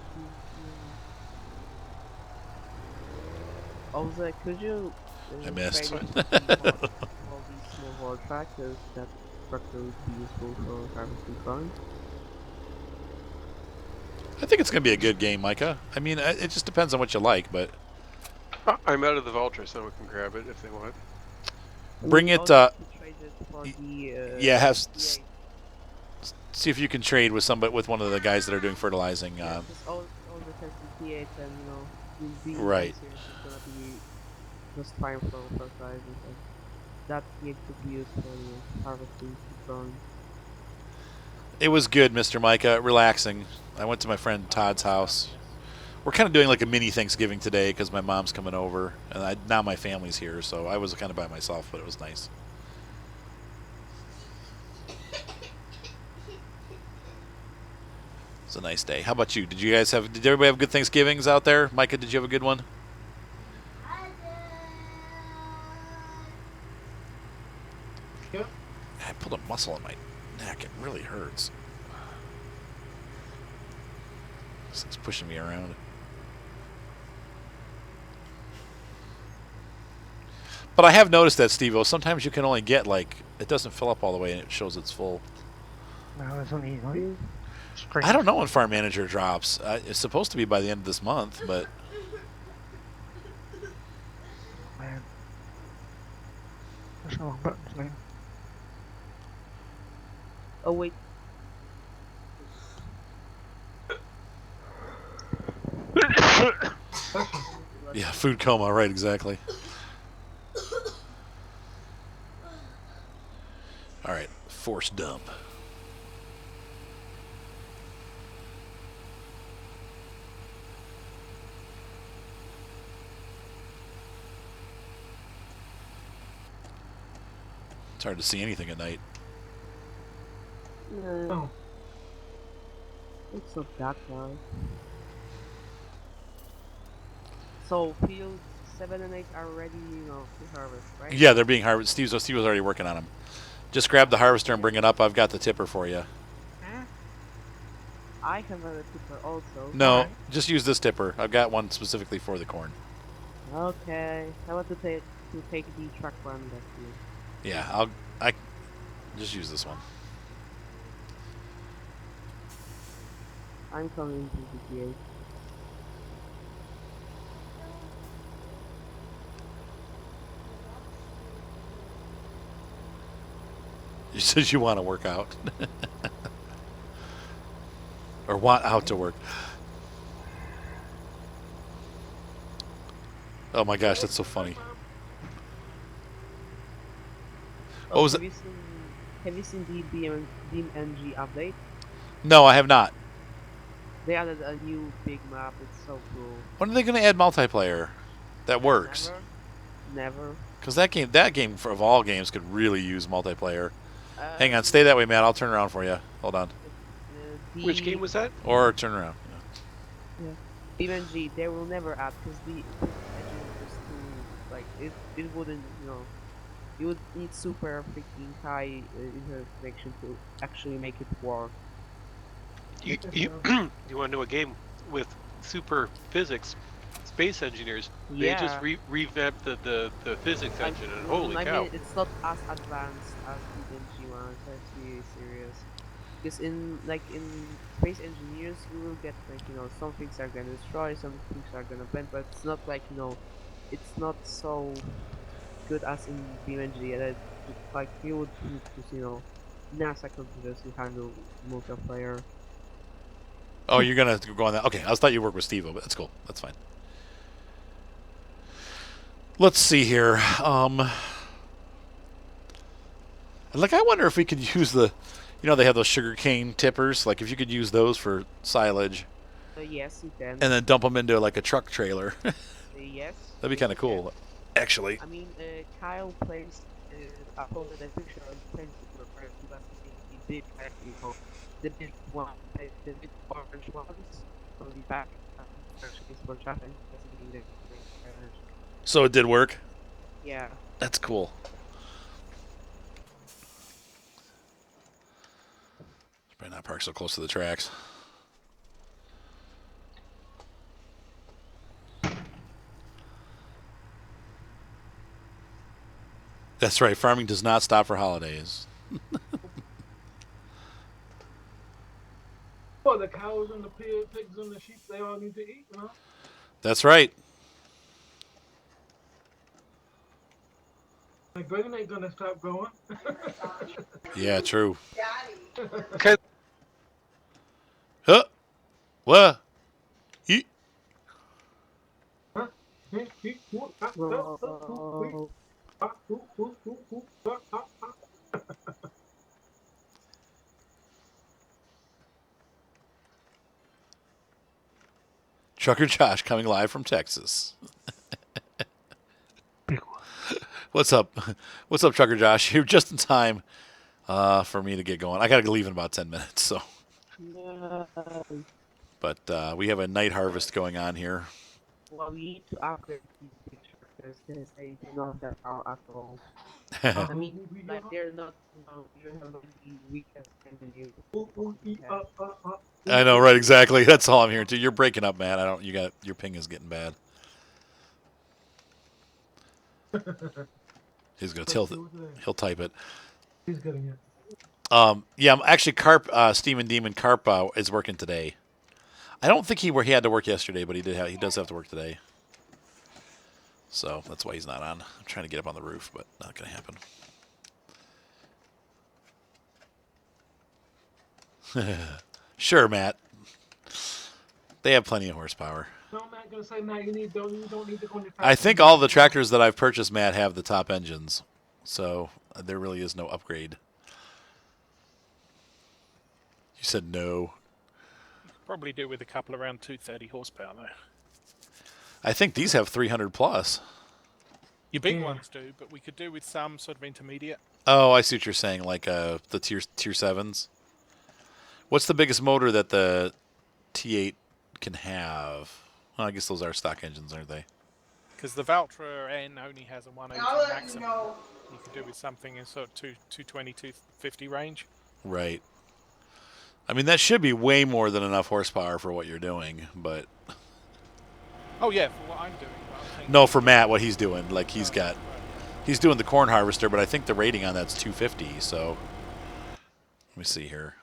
the? Also, could you? I missed. All these small haul tractors that tractor would be useful for harvesting corn. I think it's going to be a good game, Micah. I mean, it just depends on what you like, but... I'm out of the Valtra, so we can grab it if they want. Bring it, yeah, see if you can trade with one of the guys that are doing fertilizing. All the tests in T8 and, will be right. It's gonna be just fine for fertilizing. That T8 could be used for harvesting corn. It was good, Mr. Micah. Relaxing. I went to my friend Todd's house. We're kind of doing like a mini Thanksgiving today because my mom's coming over, and now my family's here, so I was kind of by myself, but it was nice. It's a nice day. How about you? Did everybody have good Thanksgivings out there? Micah, did you have a good one? Yep. I pulled a muscle in my neck. It really hurts. This thing's pushing me around. But I have noticed that, Steve-O, sometimes you can only get, it doesn't fill up all the way and it shows it's full. No, it's only I don't know when Farm Manager drops. It's supposed to be by the end of this month, but... Man. There's no buttons, man. Oh, wait. Yeah, food coma, right, exactly. All right, force dump. It's hard to see anything at night. Oh. It's not that bad. So fields 7 and 8 are ready, to harvest, right? Yeah, they're being harvested. Steve was already working on them. Just grab the harvester and bring it up. I've got the tipper for you. I have a tipper also. No, just use this tipper. I've got one specifically for the corn. Okay. I want to take the truck one back here. Yeah, I just use this one. I'm coming to the gate. You said you want to work out. Or want out to work. Oh my gosh, that's so funny. What was it? Have you seen the BeamNG update? No, I have not. They added a new big map. It's so cool. When are they going to add multiplayer that works? Never. Because that game of all games could really use multiplayer. Hang on, stay that way, Matt. I'll turn around for you. Hold on. Which game was that? Or turn around. Yeah. BeamNG, they will never add because the engine is just too like it wouldn't you would need super freaking high internet connection to actually make it work. You want to know a game with super physics? Space engineers. Yeah. They just revamped the physics engine, and holy cow! I mean, it's not as advanced as the BeamNG one. Let's be serious. Because in Space Engineers, you will get some things are gonna destroy, some things are gonna bend, but it's not like it's not so good as in BeamNG. That like you would use NASA computers to handle multiplayer. Oh, you're gonna go on that? Okay, I thought you worked with Steve, but that's cool. That's fine. Let's see here. Like, I wonder if we could use the, they have those sugarcane tippers. Like, if you could use those for silage. Yes, you can. And then dump them into like a truck trailer. Yes. That'd be kind of cool, actually. I mean, Kyle placed uploaded a picture on Facebook where he did the big one, the big orange ones on the back. Actually, for Chapman. So it did work? Yeah. That's cool. Probably not park so close to the tracks. That's right. Farming does not stop for holidays. Well, the cows and the pigs and the sheep, they all need to eat, That's right. Like, Greg ain't gonna stop growing. Yeah, true. Okay. Huh? What? Eat. Huh? Trucker Josh coming live from Texas. What's up? What's up, Trucker Josh? You're just in time for me to get going. I got to leave in about 10 minutes, so. But we have a night harvest going on here. Well, we need to upgrade these truckers because they do not have power at all. I mean, like they're not, you have the weakest engineer. I know, right? Exactly. That's all I'm hearing too. You're breaking up, man. Your ping is getting bad. He's gonna tilt it. He'll type it. He's getting it. Yeah, actually, Steven Demon Carp is working today. I don't think he had to work yesterday, but he does have to work today. So that's why he's not on. I'm trying to get up on the roof, but not gonna happen. Sure, Matt. They have plenty of horsepower. No, Matt, gonna say, Matt, you don't need to go into. I think all the tractors that I've purchased, Matt, have the top engines, so there really is no upgrade. You said no. You could probably do with a couple around 230 horsepower though. I think these have 300 plus. Your big ones do, but we could do with some sort of intermediate. Oh, I see what you're saying, like the tier 7s. What's the biggest motor that the T8 can have? Well, I guess those are stock engines, aren't they? Because the Valtra N only has a 180 maximum. You can do with something in sort of 220, 250 range. Right. I mean, that should be way more than enough horsepower for what you're doing, but... Oh, yeah, for what I'm doing. No, for Matt, what he's doing. Like, he's got... He's doing the corn harvester, but I think the rating on that's 250, so... Let me see here.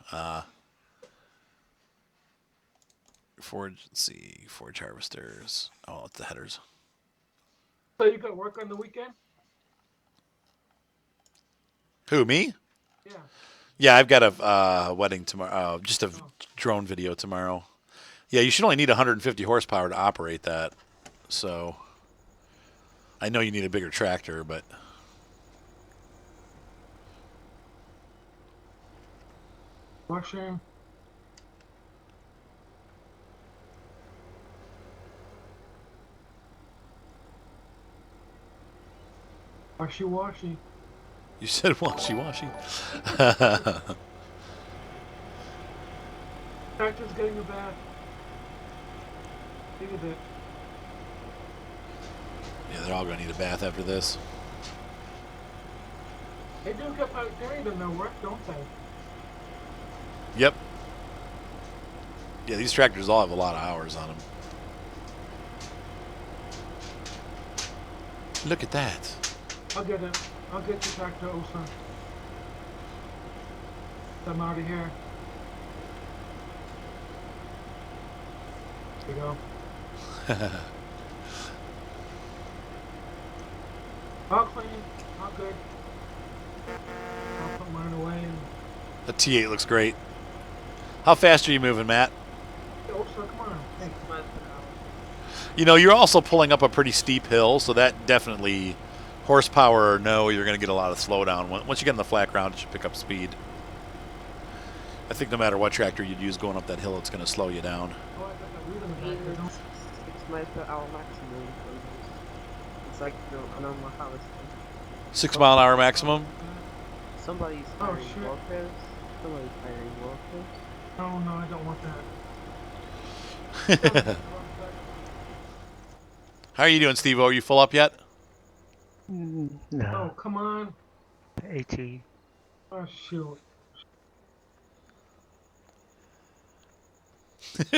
Forge, let's see. Forge harvesters. Oh, it's the headers. So you got work on the weekend? Who, me? Yeah. Yeah, I've got a wedding tomorrow. Just a drone video tomorrow. Yeah, you should only need 150 horsepower to operate that. So, I know you need a bigger tractor, but... Washing. Washy. You said washy. Tractor's getting a bath. Look at it. Yeah, they're all going to need a bath after this. They do get buried in their work, don't they? Yep. Yeah, these tractors all have a lot of hours on them. Look at that. I'll get it. I'll get the tractor also. I'm out of here. There you go. All clean. All good. I'll put mine away. And... The T8 looks great. How fast are you moving, Matt? Oh, so come on. Hey. You know, you're also pulling up a pretty steep hill, so that definitely, horsepower or no, you're going to get a lot of slowdown. Once you get in the flat ground, it should pick up speed. I think no matter what tractor you'd use going up that hill, it's going to slow you down. Oh, I got that wheel in the back there, don't 6 miles per hour maximum. It's like a normal harvester. 6 mile an hour maximum? Somebody's hiring workers. Somebody's hiring workers. Oh, no, I don't want that. How are you doing, Steve-O? Are you full up yet? No. Oh, come on. 80. Oh, shoot.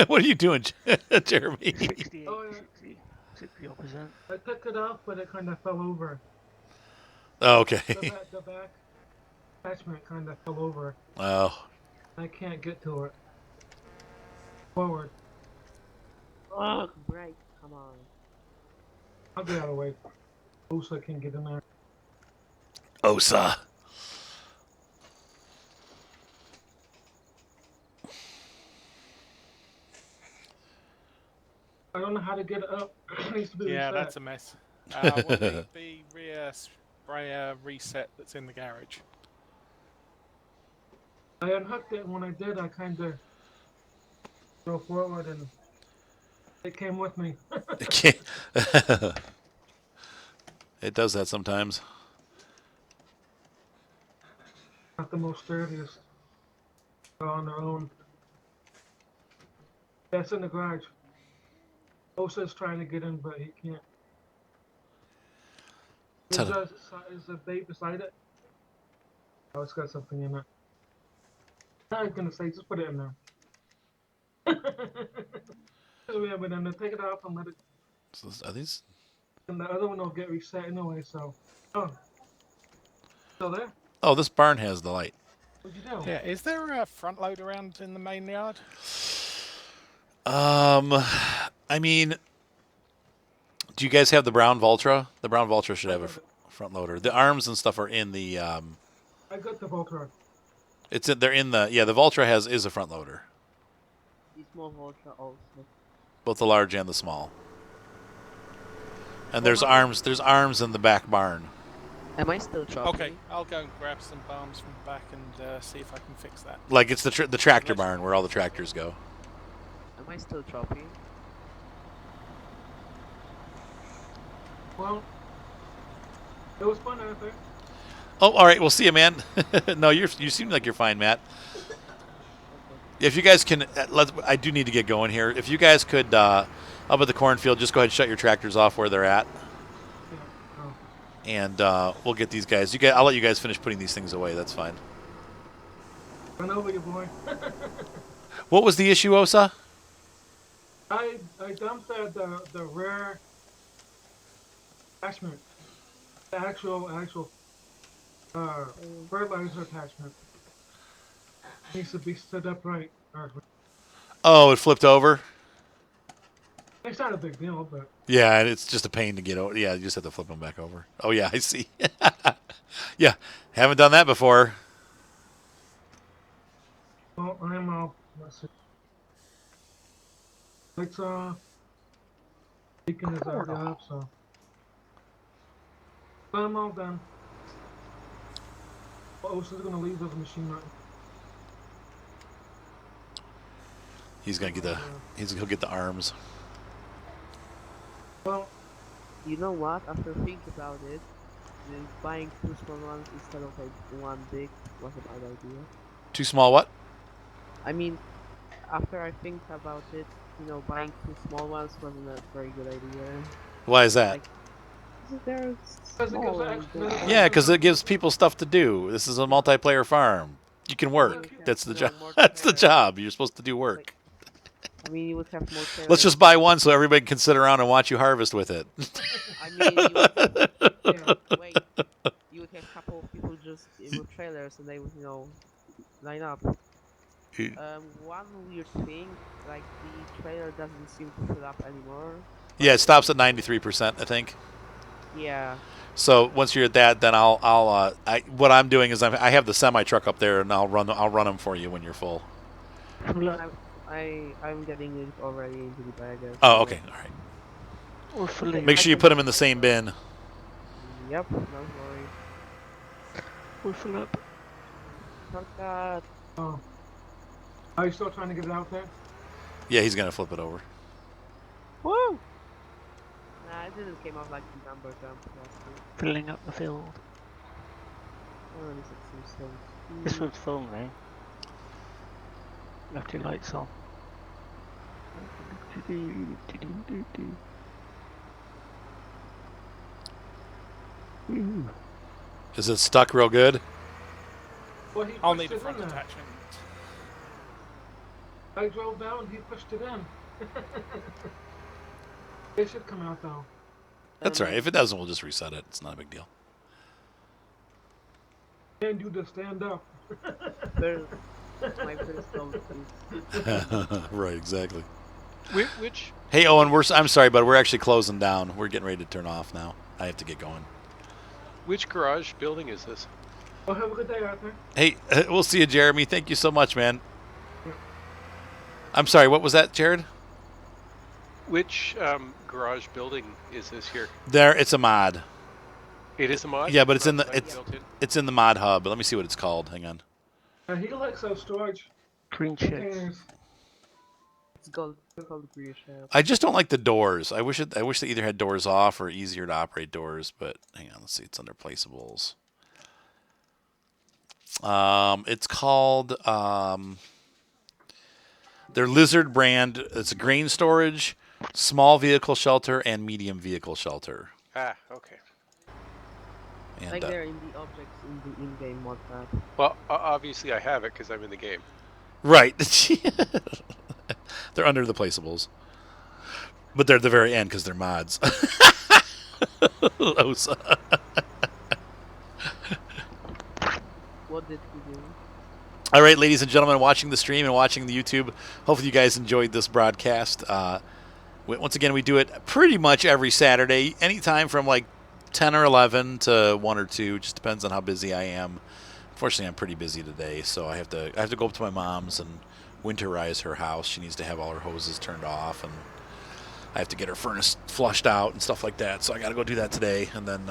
What are you doing, Jeremy? 68, Oh, yeah. 60 opposite. I took it off, but it kind of fell over. Oh, okay. The back attachment kind of fell over. Oh. I can't get to it. Forward. Oh, break. Come on. I'll get out of the way. Osa can get in there. Osa. I don't know how to get it up. It needs to be Yeah, reset. that's a mess. Well, the rear sprayer reset that's in the garage. I unhooked it, and when I did, I kind of go forward, and it came with me. It can't. It does that sometimes. Not the most sturdiest. They're on their own. That's in the garage. Osa's trying to get in, but he can't. Is the bait beside it? Oh, it's got something in it. I was gonna say, just put it in there. We have it in there. Take it off and let it. So are these? And the other one will get reset anyway. So, oh, still there? Oh, this barn has the light. What'd you do? Yeah, is there a front load around in the main yard? I mean, do you guys have the brown Valtra? The brown Valtra should have a front loader. The arms and stuff are in the. I got the Voltron. They're in the. Yeah, the Valtra is a front loader. The small Voltra also. Both the large and the small. And there's arms. There's arms in the back barn. Am I still chopping? Okay, I'll go and grab some arms from the back and see if I can fix that. Like it's the tractor barn where all the tractors go. Am I still chopping? Well, it was fun out there. Oh, all right. We'll see you, man. No, you seem like you're fine, Matt. If you guys can, I do need to get going here. If you guys could, up at the cornfield, just go ahead and shut your tractors off where they're at. And we'll get these guys. I'll let you guys finish putting these things away. That's fine. Run over you, boy. What was the issue, Osa? I dumped the rare attachment. The actual fertilizer attachment. Needs to be set up right. Oh, it flipped over? It's not a big deal, but... Yeah, it's just a pain to get over. Yeah, you just have to flip them back over. Oh, yeah, I see. Yeah, haven't done that before. Well, let's see. It's, Beacon is already up, so... I'm all done. Oh, so they're gonna leave the machine running. He's gonna get he'll get the arms. Well, you know what? After thinking about it, buying 2 small ones instead of like 1 big was a bad idea. 2 small what? I mean, after I think about it, buying 2 small ones wasn't a very good idea. Why is that? Like, they're small and Yeah, because it gives people stuff to do. This is a multiplayer farm. You can work. That's the job. That's the job. You're supposed to do work. I mean, you would have more. Let's just buy one so everybody can sit around and watch you harvest with it. I mean, you would have a couple of people just with trailers, and they would, line up. One weird thing, like the trailer doesn't seem to fill up anymore. Yeah, it stops at 93%, I think. Yeah. So once you're at that, then what I'm doing is I have the semi truck up there, and I'll run them for you when you're full. I'm getting it already into the bag. Oh, okay, all right. Make sure you put them in the same bin. Yep, no worries. We're full up. Fuck that. Oh. Are you still trying to get it out there? Yeah, he's gonna flip it over. Woo! Nah, it didn't came off like the number jump last week. Filling up the field. Oh, this is some stuff. This one's full now. Left your lights on. Is it stuck real good? Well, I'll need a front attachment. I drove down, he pushed it in. It should come out though. That's all right. If it doesn't, we'll just reset it. It's not a big deal. And you just stand up. My first goal. Right, exactly. Which? Hey, Owen, I'm sorry, but we're actually closing down. We're getting ready to turn off now. I have to get going. Which garage building is this? Well, have a good day, Arthur. Hey, we'll see you, Jeremy. Thank you so much, man. I'm sorry, what was that, Jared? Which garage building is this here? It's a mod. It is a mod? Yeah, but it's in the mod hub. Let me see what it's called. Hang on. He likes those storage Green containers. It's called Green Shell. I just don't like the doors. I wish they either had doors off or easier to operate doors, but hang on, let's see. It's under placeables. It's called their Lizard brand. It's a grain storage, small vehicle shelter, and medium vehicle shelter. Ah, okay. And, like they're in the objects in the in-game mod tab. Well, obviously I have it because I'm in the game. Right. They're under the placeables. But they're at the very end because they're mods. Osa. What did he do? All right, ladies and gentlemen, watching the stream and watching the YouTube, hopefully you guys enjoyed this broadcast. Once again, we do it pretty much every Saturday, anytime from like 10 or 11 to 1 or 2. Just depends on how busy I am. Unfortunately, I'm pretty busy today, so I have to go up to my mom's and winterize her house. She needs to have all her hoses turned off, and I have to get her furnace flushed out and stuff like that. So I got to go do that today, and then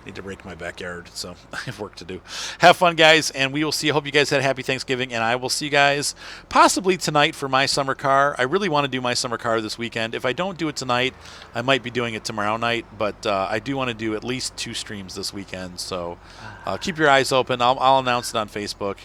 need to rake my backyard. So I have work to do. Have fun, guys, and we will see. I hope you guys had a happy Thanksgiving, and I will see you guys possibly tonight for my summer car. I really want to do my summer car this weekend. If I don't do it tonight, I might be doing it tomorrow night, but I do want to do at least 2 streams this weekend. So keep your eyes open. I'll announce it on Facebook.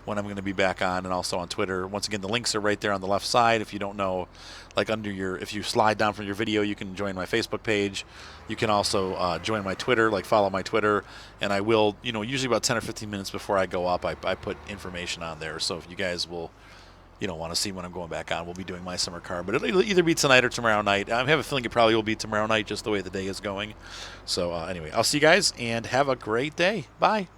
when I'm going to be back on, and also on Twitter. Once again, the links are right there on the left side. If you don't know, like if you slide down from your video, you can join my Facebook page. You can also join my Twitter, like follow my Twitter, and I will, usually about 10 or 15 minutes before I go up, I put information on there. So if you guys will, want to see when I'm going back on, we'll be doing my summer car. But it'll either be tonight or tomorrow night. I have a feeling it probably will be tomorrow night, just the way the day is going. So anyway, I'll see you guys, and have a great day. Bye.